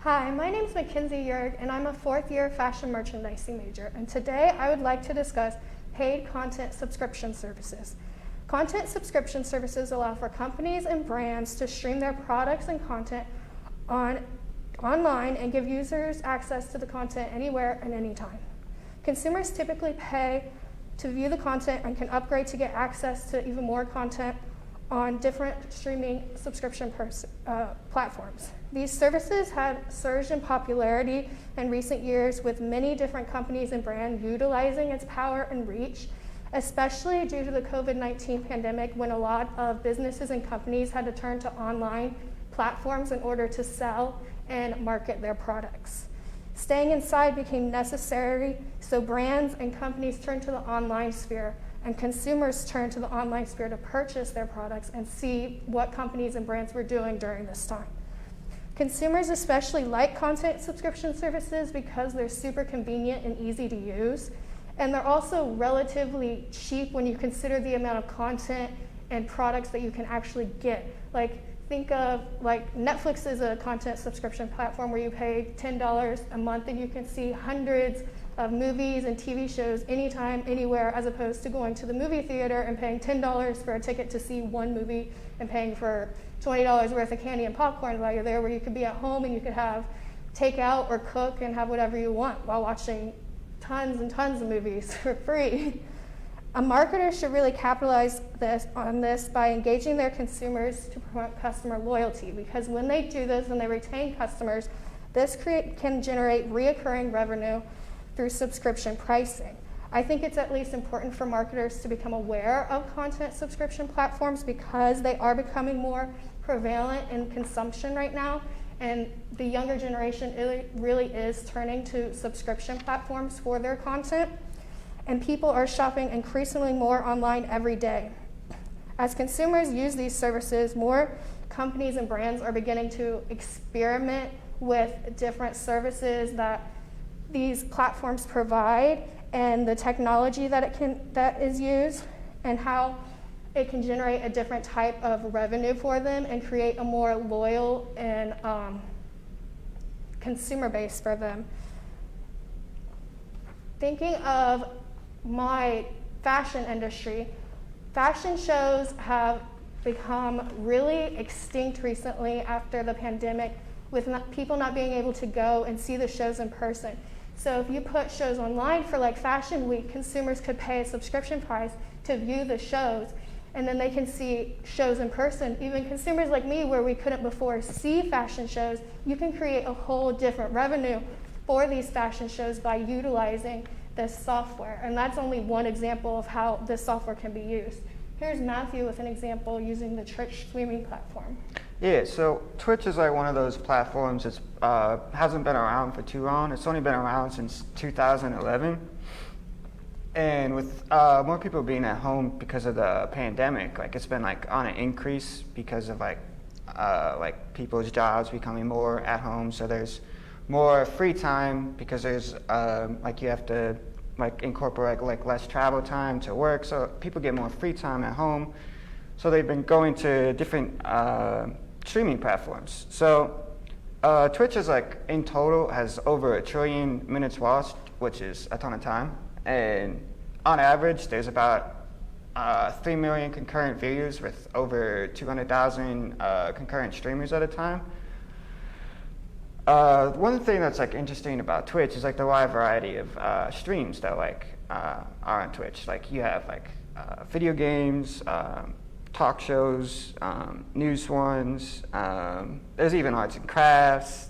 Hi, my name is Mackenzie Yerg, and I'm a fourth-year fashion merchandising major. And today I would like to discuss paid content subscription services. Content subscription services allow for companies and brands to stream their products and content online and give users access to the content anywhere and anytime. Consumers typically pay to view the content and can upgrade to get access to even more content on different streaming subscription platforms. These services have surged in popularity in recent years, with many different companies and brands utilizing its power and reach, especially due to the COVID-19 pandemic, when a lot of businesses and companies had to turn to online platforms in order to sell and market their products. Staying inside became necessary, so brands and companies turned to the online sphere, and consumers turned to the online sphere to purchase their products and see what companies and brands were doing during this time. Consumers especially like content subscription services because they're super convenient and easy to use, and they're also relatively cheap when you consider the amount of content and products that you can actually get. Like, think of, like, Netflix is a content subscription platform where you pay $10 a month and you can see hundreds of movies and TV shows anytime, anywhere, as opposed to going to the movie theater and paying $10 for a ticket to see one movie and paying for $20 worth of candy and popcorn while you're there, where you could be at home and you could have takeout or cook and have whatever you want while watching tons and tons of movies for free. A marketer should really capitalize on this by engaging their consumers to promote customer loyalty, because when they do this and they retain customers, this can generate reoccurring revenue through subscription pricing. I think it's at least important for marketers to become aware of content subscription platforms because they are becoming more prevalent in consumption right now, and the younger generation really is turning to subscription platforms for their content, and people are shopping increasingly more online every day. As consumers use these services, more companies and brands are beginning to experiment with different services that these platforms provide, and the technology that is used, and how it can generate a different type of revenue for them and create a more loyal and consumer base for them. Thinking of my fashion industry, fashion shows have become really extinct recently after the pandemic, with people not being able to go and see the shows in person. So if you put shows online for like Fashion Week, consumers could pay a subscription price to view the shows, and then they can see shows in person. Even consumers like me, where we couldn't before see fashion shows, you can create a whole different revenue for these fashion shows by utilizing this software. And that's only one example of how this software can be used. Here's Matthew with an example using the Twitch streaming platform. Yeah, so Twitch is like one of those platforms that hasn't been around for too long. It's only been around since 2011. And with more people being at home because of the pandemic, like it's been like on an increase because of like people's jobs becoming more at home. So there's more free time because there's like you have to like incorporate like less travel time to work. So people get more free time at home. So they've been going to different streaming platforms. So Twitch is like in total has over 1 trillion minutes watched, which is a ton of time. And on average, there's about 3 million concurrent viewers with over 200,000 concurrent streamers at a time. One thing that's like interesting about Twitch is like the wide variety of streams that like are on Twitch. Like you have like video games, talk shows, news ones. There's even arts and crafts.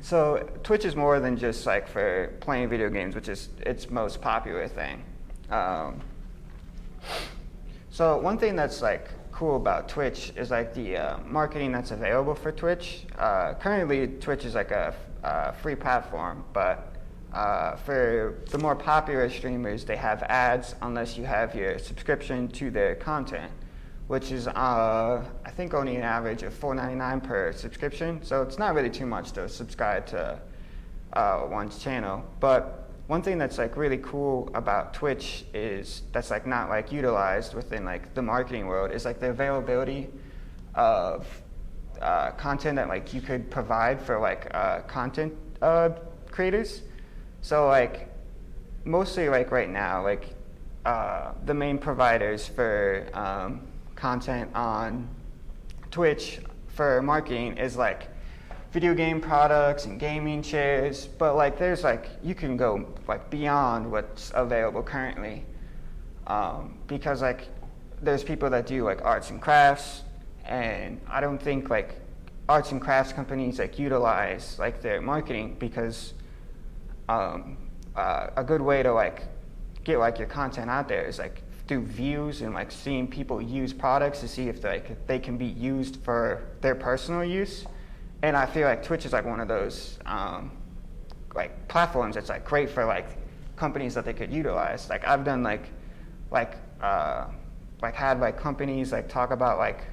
So Twitch is more than just like for playing video games, which is its most popular thing. So one thing that's like cool about Twitch is like the marketing that's available for Twitch. Currently, Twitch is like a free platform, but for the more popular streamers, they have ads unless you have your subscription to their content, which is I think only an average of $4.99 per subscription. So it's not really too much to subscribe to one's channel. But one thing that's like really cool about Twitch is that's like not like utilized within like the marketing world is like the availability of content that like you could provide for like content creators. So like mostly like right now, like the main providers for content on Twitch for marketing is like video game products and gaming chairs, but like there's like you can go like beyond what's available currently, because like there's people that do like arts and crafts, and I don't think like arts and crafts companies like utilize like their marketing, because a good way to like get like your content out there is like through views and like seeing people use products to see if like they can be used for their personal use. And I feel like Twitch is like one of those like platforms that's like great for like companies that they could utilize. Like I've done like had like companies like talk about like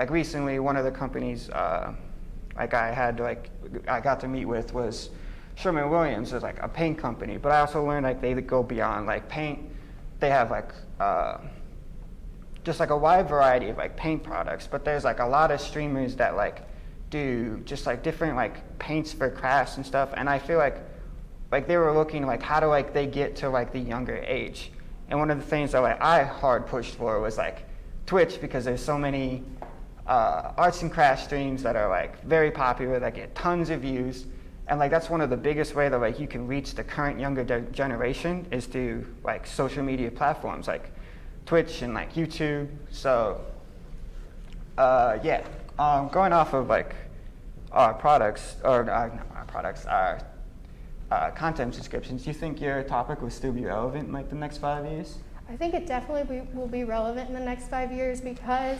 recently one of the companies like I got to meet with was Sherwin-Williams. Is like a paint company, but I also learned like they go beyond like paint. They have like just like a wide variety of like paint products, but there's like a lot of streamers that like do just like different like paints for crafts and stuff. And I feel like they were looking like how do like they get to like the younger age. And one of the things that like I hard pushed for was like Twitch, because there's so many arts and crafts streams that are like very popular that get tons of views. And like that's one of the biggest way that like you can reach the current younger generation is through like social media platforms like Twitch and like YouTube. So yeah, going off of like our products or not our products, our content subscriptions, do you think your topic will still be relevant in like the next 5 years? I think it definitely will be relevant in the next 5 years, because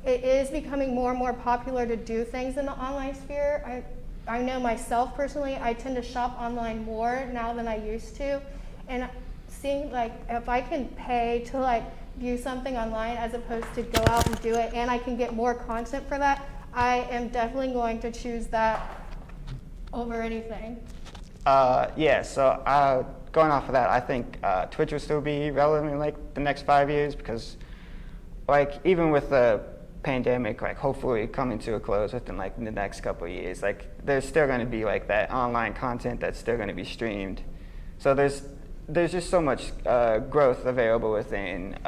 it is becoming more and more popular to do things in the online sphere. I know myself personally, I tend to shop online more now than I used to, and seeing like if I can pay to like view something online as opposed to go out and do it, and I can get more content for that, I am definitely going to choose that over anything. Yeah, so going off of that, I think Twitch will still be relevant in like the next 5 years, because like even with the pandemic like hopefully coming to a close within like the next couple of years, like there's still going to be like that online content that's still going to be streamed. So there's just so much growth available within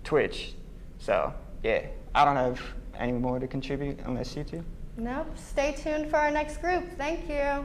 Twitch. So yeah, I don't have any more to contribute unless you two. Nope. Stay tuned for our next group. Thank you.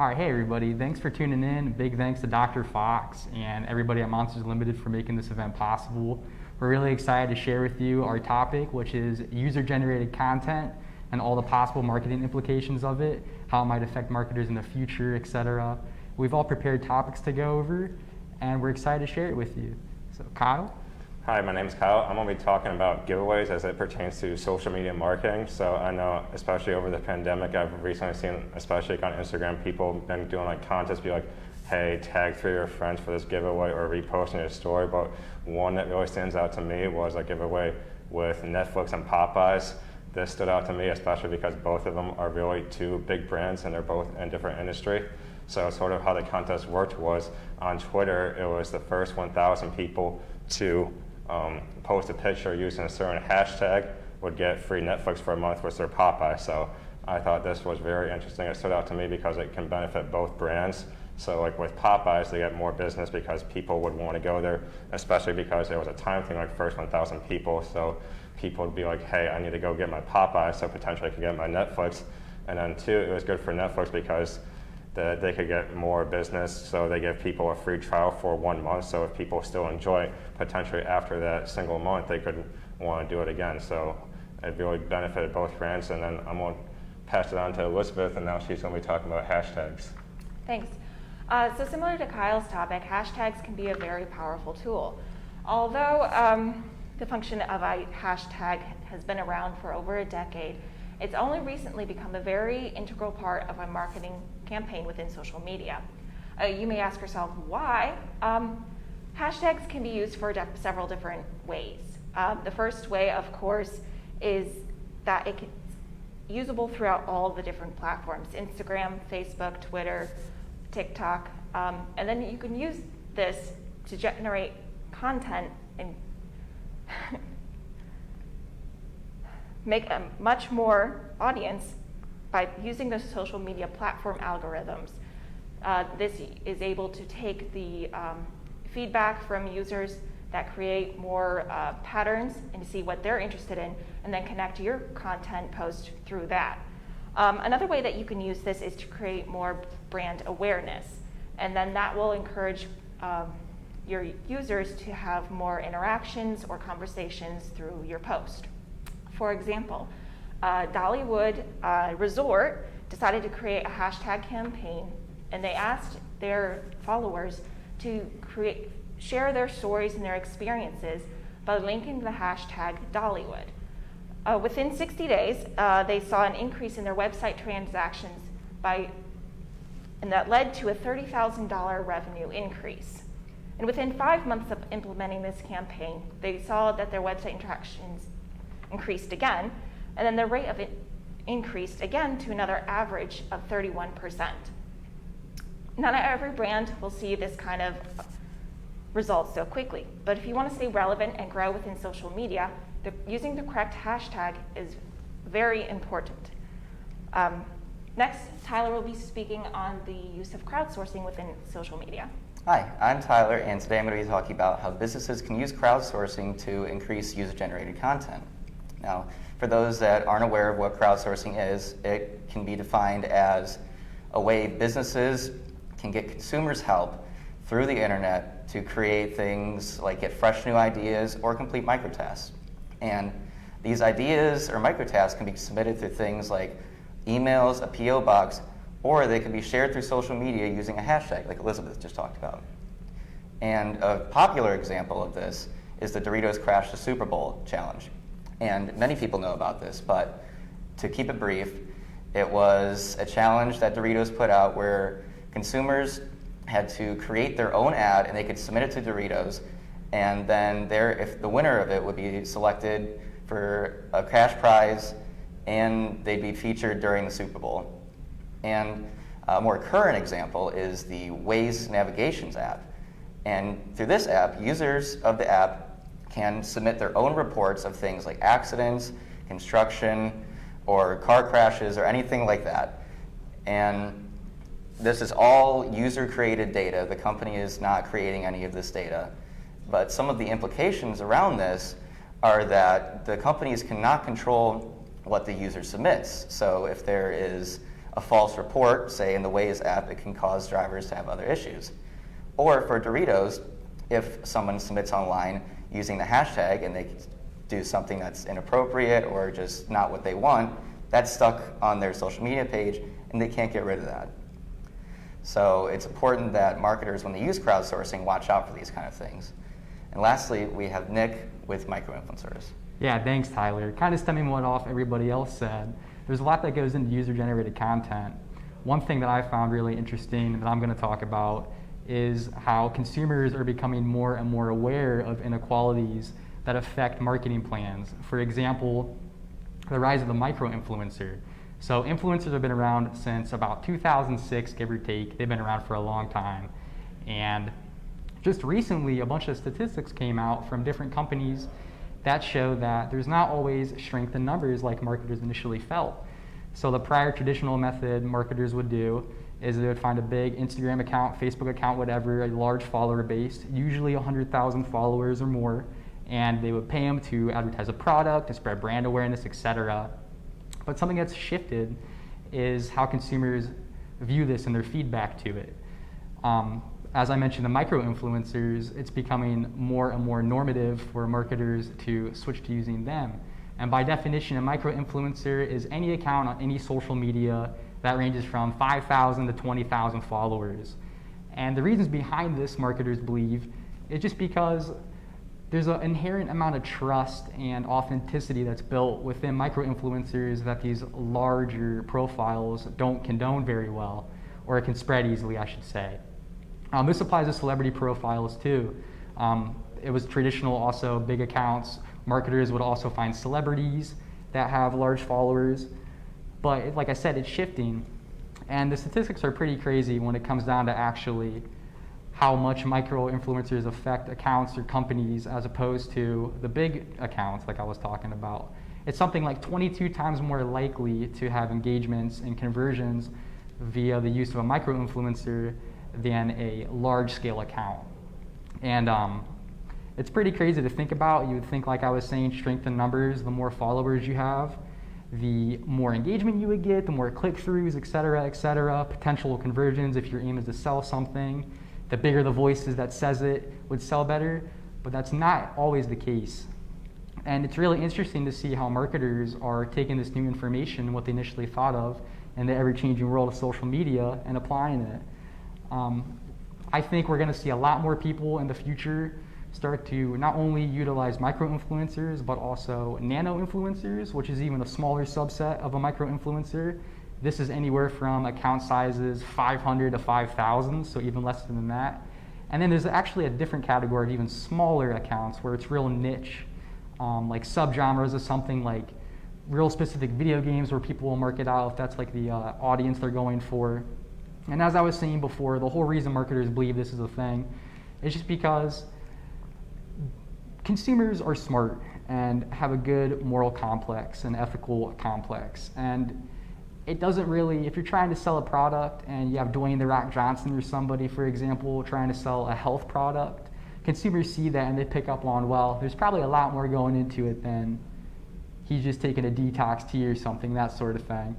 All right, hey everybody, thanks for tuning in. Big thanks to Dr. Fox and everybody at Monsters Limited for making this event possible. We're really excited to share with you our topic, which is user-generated content and all the possible marketing implications of it, how it might affect marketers in the future, etc. We've all prepared topics to go over, and we're excited to share it with you. So, Kyle? Hi, my name is Kyle. I'm going to be talking about giveaways as it pertains to social media marketing. So I know, especially over the pandemic, I've recently seen, especially on Instagram, people been doing like contests, be like, hey, tag 3 of your friends for this giveaway or reposting a story. But one that really stands out to me was a giveaway with Netflix and Popeyes. This stood out to me, especially because both of them are really 2 big brands and they're both in different industry. So sort of how the contest worked was on Twitter, it was the first 1,000 people to post a picture using a certain hashtag would get free Netflix for a month with their Popeye. So I thought this was very interesting. It stood out to me because it can benefit both brands. So like with Popeyes, they get more business because people would want to go there, especially because there was a time thing like first 1,000 people. So people would be like, hey, I need to go get my Popeye, so potentially I could get my Netflix. And then 2, it was good for Netflix because they could get more business, so they give people a free trial for 1 month. So if people still enjoy it, potentially after that single month, they could want to do it again. So it really benefited both brands. And then I'm going to pass it on to Elizabeth, and now she's going to be talking about hashtags. Thanks. So similar to Kyle's topic, hashtags can be a very powerful tool. Although the function of a hashtag has been around for over a decade, it's only recently become a very integral part of a marketing campaign within social media. You may ask yourself why. Hashtags can be used for several different ways. The first way, of course, is that it's usable throughout all the different platforms: Instagram, Facebook, Twitter, TikTok. And then you can use this to generate content and make a much more audience by using the social media platform algorithms. This is able to take the feedback from users that create more patterns and see what they're interested in, and then connect your content post through that. Another way that you can use this is to create more brand awareness, and then that will encourage your users to have more interactions or conversations through your post. For example, Dollywood Resort decided to create a hashtag campaign, and they asked their followers to share their stories and their experiences by linking the hashtag Dollywood. Within 60 days, they saw an increase in their website transactions and that led to a $30,000 revenue increase. And within 5 months of implementing this campaign, they saw that their website interactions increased again, and then the rate of it increased again to another average of 31%. Not every brand will see this kind of results so quickly, but if you want to stay relevant and grow within social media, using the correct hashtag is very important. Next, Tyler will be speaking on the use of crowdsourcing within social media. Hi, I'm Tyler, and today I'm going to be talking about how businesses can use crowdsourcing to increase user-generated content. Now, for those that aren't aware of what crowdsourcing is, it can be defined as a way businesses can get consumers' help through the internet to create things like get fresh new ideas or complete microtasks. And these ideas or microtasks can be submitted through things like emails, a PO box, or they can be shared through social media using a hashtag like Elizabeth just talked about. And a popular example of this is the Doritos Crash the Super Bowl challenge. And many people know about this, but to keep it brief, it was a challenge that Doritos put out where consumers had to create their own ad and they could submit it to Doritos, and then if the winner of it would be selected for a cash prize and they'd be featured during the Super Bowl. And a more current example is the Waze Navigations app. And through this app, users of the app can submit their own reports of things like accidents, construction, or car crashes, or anything like that. And this is all user-created data. The company is not creating any of this data. But some of the implications around this are that the companies cannot control what the user submits. So if there is a false report, say in the Waze app, it can cause drivers to have other issues. Or for Doritos, if someone submits online using the hashtag and they do something that's inappropriate or just not what they want, that's stuck on their social media page and they can't get rid of that. So it's important that marketers, when they use crowdsourcing, watch out for these kind of things. And lastly, we have Nick with micro-influencers. Yeah, thanks, Tyler. Kind of stemming what off everybody else said, there's a lot that goes into user-generated content. One thing that I found really interesting that I'm going to talk about is how consumers are becoming more and more aware of inequalities that affect marketing plans. For example, the rise of the micro-influencer. So influencers have been around since about 2006, give or take. They've been around for a long time. And just recently, a bunch of statistics came out from different companies that show that there's not always strength in numbers like marketers initially felt. So the prior traditional method marketers would do is they would find a big Instagram account, Facebook account, whatever, a large follower base, usually 100,000 followers or more, and they would pay them to advertise a product, to spread brand awareness, etc. But something that's shifted is how consumers view this and their feedback to it. As I mentioned, the micro-influencers, it's becoming more and more normative for marketers to switch to using them. And by definition, a micro-influencer is any account on any social media that ranges from 5,000 to 20,000 followers. And the reasons behind this, marketers believe, is just because there's an inherent amount of trust and authenticity that's built within micro-influencers that these larger profiles don't condone very well, or it can spread easily, I should say. This applies to celebrity profiles too. It was traditional also, big accounts. Marketers would also find celebrities that have large followers. But like I said, it's shifting. And the statistics are pretty crazy when it comes down to actually how much micro-influencers affect accounts or companies as opposed to the big accounts like I was talking about. It's something like 22 times more likely to have engagements and conversions via the use of a micro-influencer than a large-scale account. And it's pretty crazy to think about. You would think, like I was saying, strength in numbers, the more followers you have, the more engagement you would get, the more click-throughs, et cetera, potential conversions if your aim is to sell something. The bigger the voices that says it would sell better, but that's not always the case. And it's really interesting to see how marketers are taking this new information, what they initially thought of, in the ever-changing world of social media and applying it. I think we're going to see a lot more people in the future start to not only utilize micro-influencers, but also nano-influencers, which is even a smaller subset of a micro-influencer. This is anywhere from account sizes 500 to 5,000, so even less than that. And then there's actually a different category of even smaller accounts where it's real niche, like subgenres of something like real specific video games where people will market out if that's like the audience they're going for. And as I was saying before, the whole reason marketers believe this is a thing is just because consumers are smart and have a good moral complex and ethical complex. And it doesn't really, if you're trying to sell a product and you have Dwayne "The Rock" Johnson or somebody, for example, trying to sell a health product, consumers see that and they pick up on, well, there's probably a lot more going into it than he's just taking a detox tea or something, that sort of thing.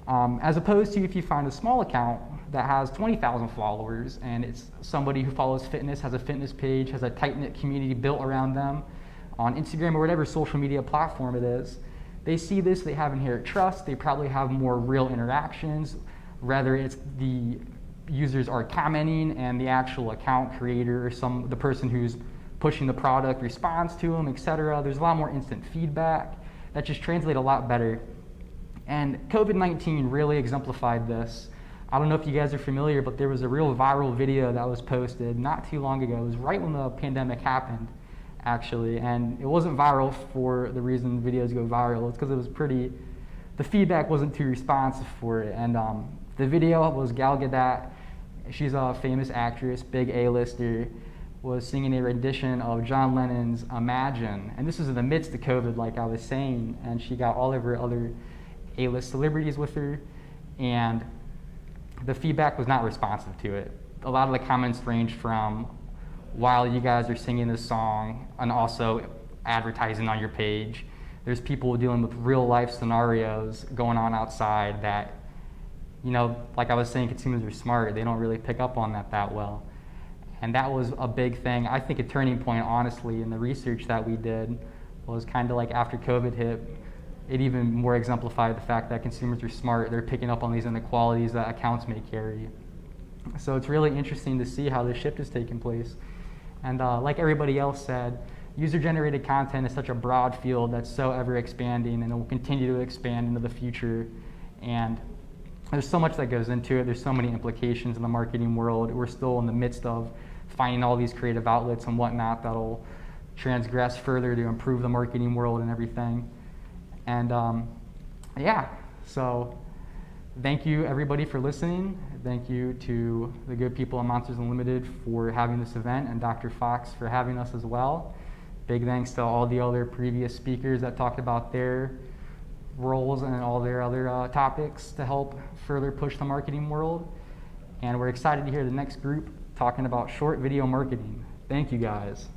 As opposed to if you find a small account that has 20,000 followers and it's somebody who follows fitness, has a fitness page, has a tight-knit community built around them on Instagram or whatever social media platform it is, they see this, they have inherent trust, they probably have more real interactions, whether it's the users are commenting and the actual account creator or the person who's pushing the product responds to them, etc. There's a lot more instant feedback that just translate a lot better. And COVID-19 really exemplified this. I don't know if you guys are familiar, but there was a real viral video that was posted not too long ago. It was right when the pandemic happened, actually. And it wasn't viral for the reason videos go viral. It's because it was the feedback wasn't too responsive for it. And the video was Gal Gadot. She's a famous actress, big A-lister, was singing a rendition of John Lennon's Imagine. And this was in the midst of COVID, like I was saying. And she got all of her other A-list celebrities with her, and the feedback was not responsive to it. A lot of the comments ranged from, while you guys are singing this song and also advertising on your page, there's people dealing with real life scenarios going on outside that like I was saying, consumers are smart. They don't really pick up on that well. And that was a big thing. I think a turning point, honestly, in the research that we did was kind of like after COVID hit, it even more exemplified the fact that consumers are smart. They're picking up on these inequalities that accounts may carry. So it's really interesting to see how this shift has taken place. And like everybody else said, user-generated content is such a broad field that's so ever expanding, and it will continue to expand into the future. And there's so much that goes into it. There's so many implications in the marketing world. We're still in the midst of finding all these creative outlets and whatnot that'll transgress further to improve the marketing world and everything. And yeah, so thank you everybody for listening. Thank you to the good people at Monsters Unlimited for having this event, and Dr. Fox for having us as well. Big thanks to all the other previous speakers that talked about their roles and all their other topics to help further push the marketing world. And we're excited to hear the next group talking about short video marketing. Thank you guys.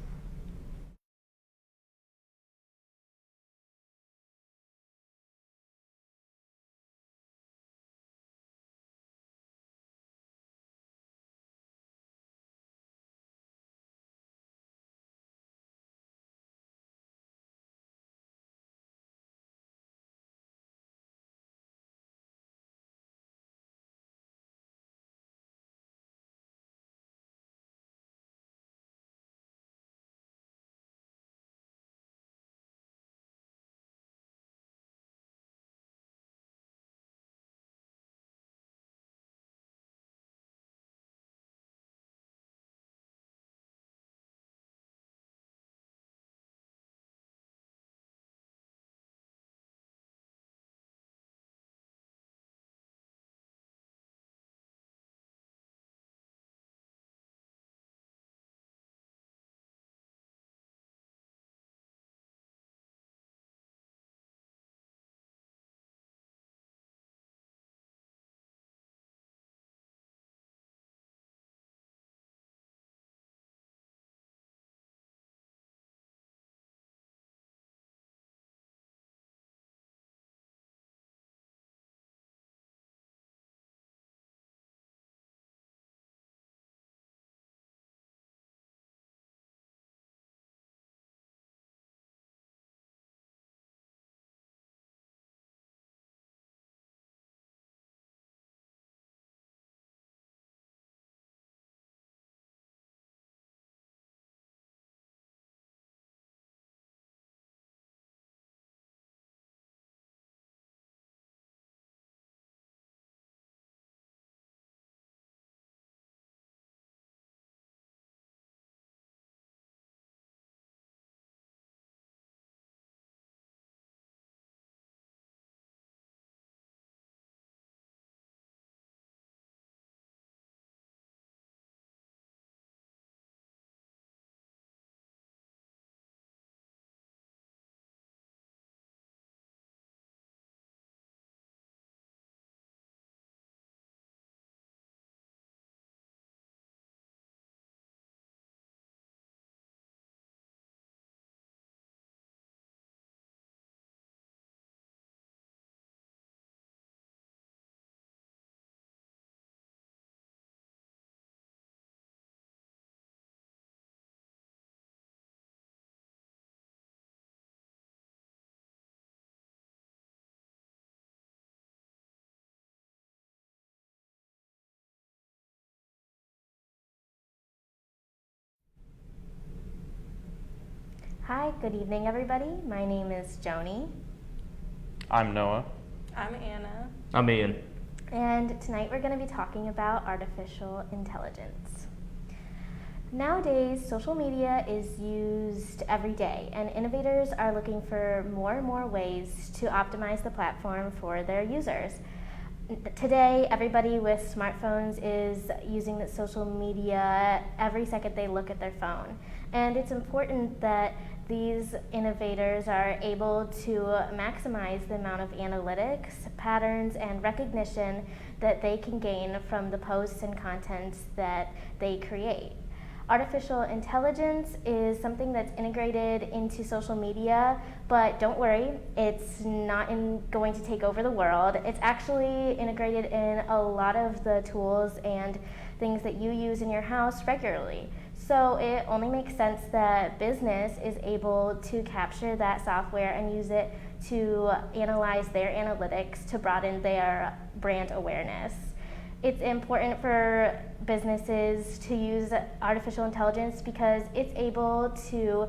Hi, good evening, everybody. My name is Joni. I'm Noah. I'm Anna. I'm Ian. And tonight we're going to be talking about artificial intelligence. Nowadays, social media is used every day, and innovators are looking for more and more ways to optimize the platform for their users. Today, everybody with smartphones is using the social media every second they look at their phone. And it's important that these innovators are able to maximize the amount of analytics, patterns, and recognition that they can gain from the posts and contents that they create. Artificial intelligence is something that's integrated into social media, but don't worry, it's not going to take over the world. It's actually integrated in a lot of the tools and things that you use in your house regularly. So it only makes sense that business is able to capture that software and use it to analyze their analytics to broaden their brand awareness. It's important for businesses to use artificial intelligence because it's able to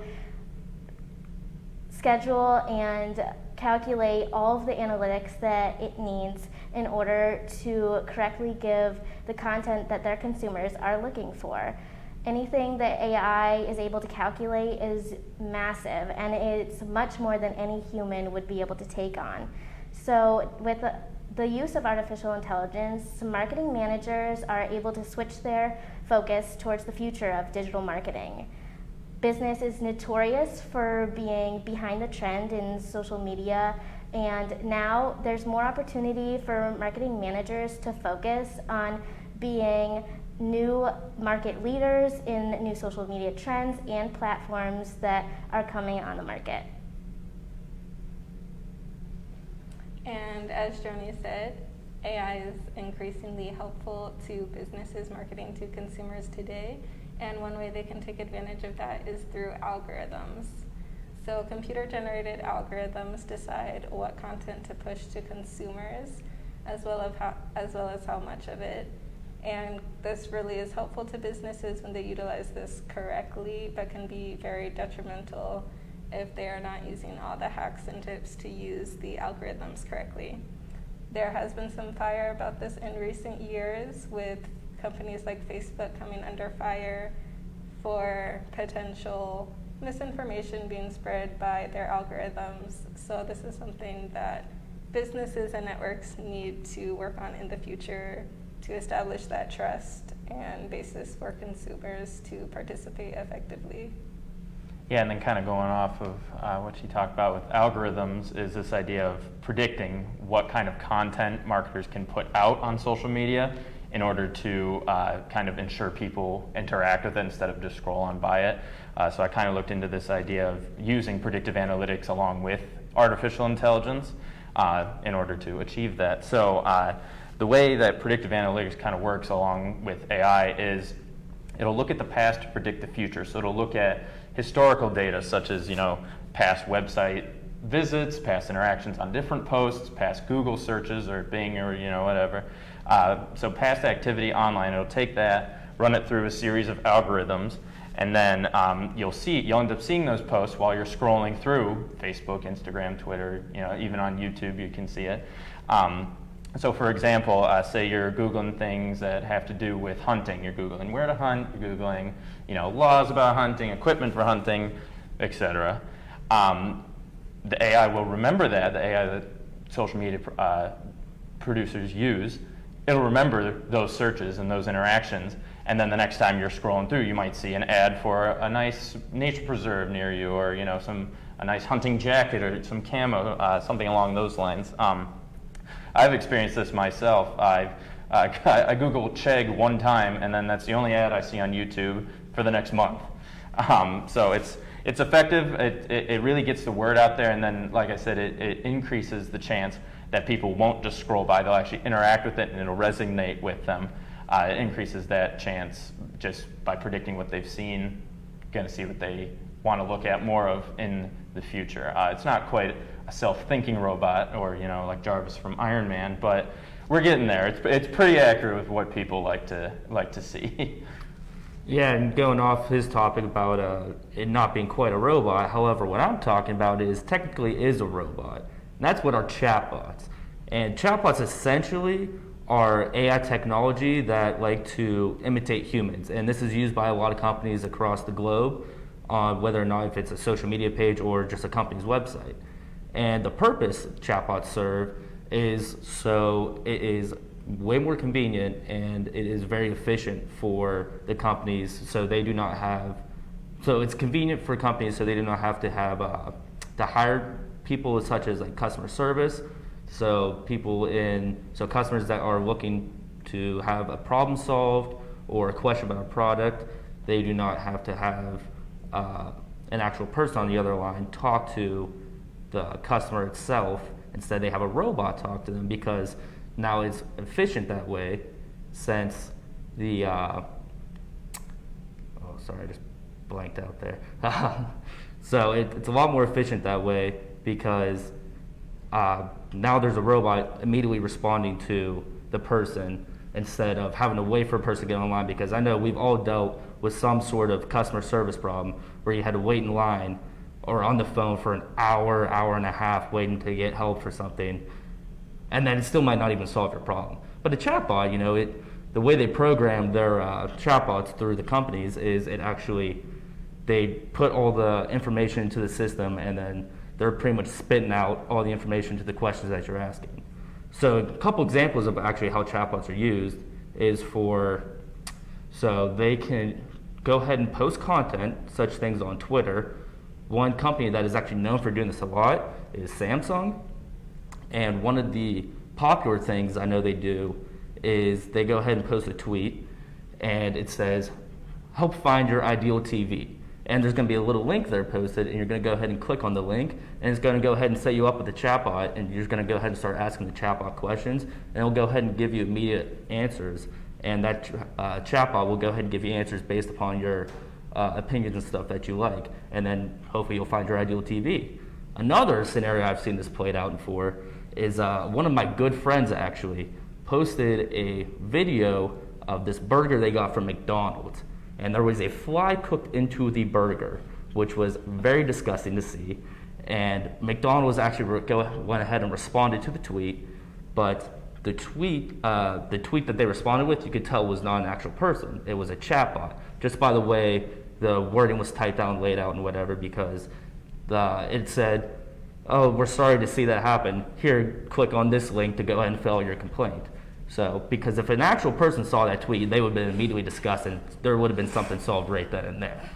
schedule and calculate all of the analytics that it needs in order to correctly give the content that their consumers are looking for. Anything that AI is able to calculate is massive, and it's much more than any human would be able to take on. So with the use of artificial intelligence, marketing managers are able to switch their focus towards the future of digital marketing. Business is notorious for being behind the trend in social media, and now there's more opportunity for marketing managers to focus on being new market leaders in new social media trends and platforms that are coming on the market. And as Joni said, AI is increasingly helpful to businesses marketing to consumers today, and one way they can take advantage of that is through algorithms. So computer-generated algorithms decide what content to push to consumers, as well as how much of it. And this really is helpful to businesses when they utilize this correctly, but can be very detrimental if they are not using all the hacks and tips to use the algorithms correctly. There has been some fire about this in recent years, with companies like Facebook coming under fire for potential misinformation being spread by their algorithms. So this is something that businesses and networks need to work on in the future to establish that trust and basis for consumers to participate effectively. Yeah, and then kind of going off of what she talked about with algorithms is this idea of predicting what kind of content marketers can put out on social media in order to kind of ensure people interact with it instead of just scroll on by it. So I kind of looked into this idea of using predictive analytics along with artificial intelligence in order to achieve that. So the way that predictive analytics kind of works along with AI is it'll look at the past to predict the future. So it'll look at historical data such as, past website visits, past interactions on different posts, past Google searches or Bing or, whatever. So past activity online, it'll take that, run it through a series of algorithms, and then you'll end up seeing those posts while you're scrolling through Facebook, Instagram, Twitter, even on YouTube you can see it. So for example, say you're Googling things that have to do with hunting. You're Googling where to hunt, you're Googling laws about hunting, equipment for hunting, etc. The AI will remember that, the AI that social media producers use, it'll remember those searches and those interactions, and then the next time you're scrolling through, you might see an ad for a nice nature preserve near you, or a nice hunting jacket or some camo, something along those lines. I've experienced this myself. I Googled Chegg one time, and then that's the only ad I see on YouTube for the next month. So it's effective. It really gets the word out there, and then, like I said, it increases the chance that people won't just scroll by. They'll actually interact with it, and it'll resonate with them. It increases that chance just by predicting what they've seen, going to see what they want to look at more of in the future. It's not quite a self-thinking robot or like Jarvis from Iron Man, but we're getting there. It's pretty accurate with what people like to see. Yeah, and going off his topic about it not being quite a robot, however, what I'm talking about technically is a robot. And that's what our chatbots. And chatbots essentially are AI technology that like to imitate humans. And this is used by a lot of companies across the globe, whether or not if it's a social media page or just a company's website. And the purpose chatbots serve is so it is way more convenient and it is very efficient for the companies, so they do not have, so it's convenient for companies so they do not have to have to hire people such as like customer service, so customers that are looking to have a problem solved or a question about a product, they do not have to have an actual person on the other line talk to the customer itself. Instead, they have a robot talk to them, because now it's efficient that way, since the sorry, I just blanked out there. So it's a lot more efficient that way, because now there's a robot immediately responding to the person, instead of having to wait for a person to get online. Because I know we've all dealt with some sort of customer service problem where you had to wait in line or on the phone for an hour, hour and a half waiting to get help for something, and then it still might not even solve your problem. But a chatbot, you know, the way they program their chatbots through the companies is they put all the information into the system, and then they're pretty much spitting out all the information to the questions that you're asking. So a couple examples of actually how chatbots are used is so they can go ahead and post content, such things on Twitter. One company that is actually known for doing this a lot is Samsung. And one of the popular things I know they do is they go ahead and post a tweet, and it says, help find your ideal TV. And there's going to be a little link there posted, and you're going to go ahead and click on the link, and it's going to go ahead and set you up with the chatbot, and you're going to go ahead and start asking the chatbot questions, and it'll go ahead and give you immediate answers. And that chatbot will go ahead and give you answers based upon your opinions and stuff that you like, and then hopefully you'll find your ideal TV. Another scenario I've seen this played out for is one of my good friends actually posted a video of this burger they got from McDonald's, and there was a fly cooked into the burger, which was very disgusting to see. And McDonald's actually went ahead and responded to the tweet, but the tweet that they responded with, you could tell was not an actual person. It was a chatbot, just by the way the wording was typed out and laid out and whatever, because it said, oh, we're sorry to see that happen. Here, click on this link to go ahead and fill out your complaint. So, because if an actual person saw that tweet, they would have been immediately discussed, and there would have been something solved right then and there.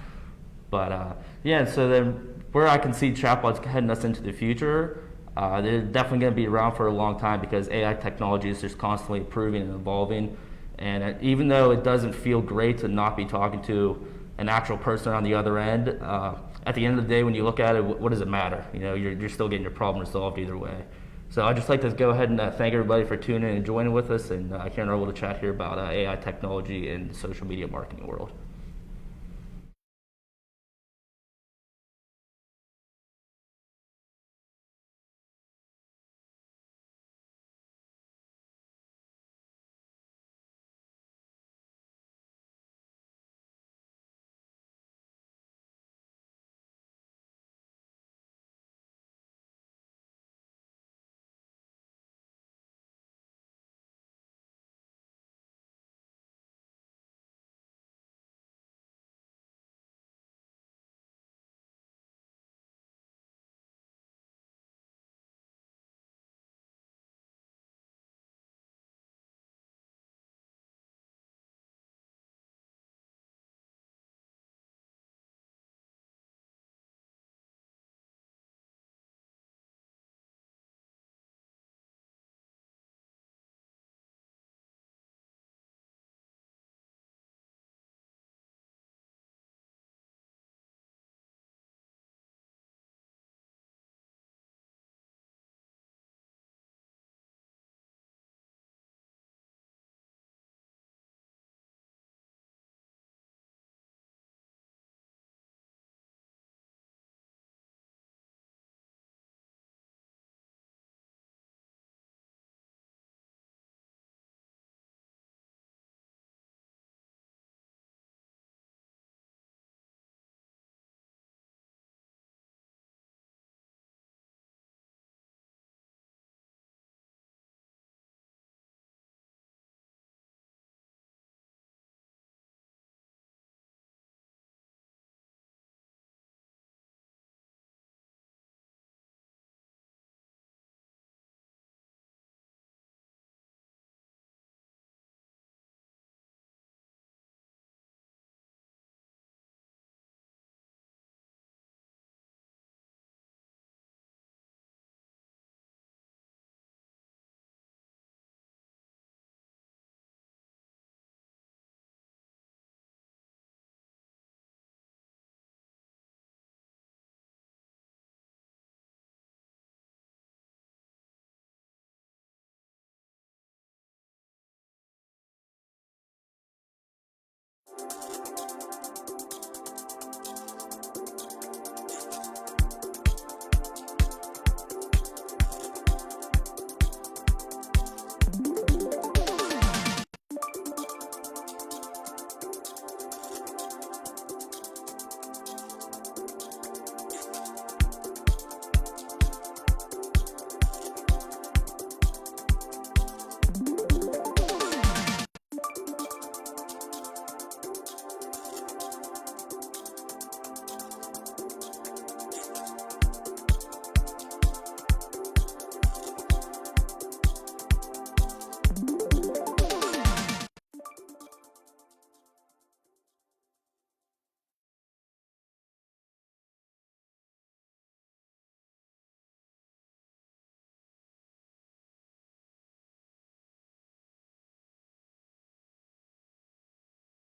But yeah, so then where I can see chatbots heading us into the future, they're definitely going to be around for a long time, because AI technology is just constantly improving and evolving. And even though it doesn't feel great to not be talking to an actual person on the other end, at the end of the day, when you look at it, what does it matter? You know, you're still getting your problem resolved either way. So I'd just like to go ahead and thank everybody for tuning in and joining with us, and hearing our little chat here about AI technology and the social media marketing world.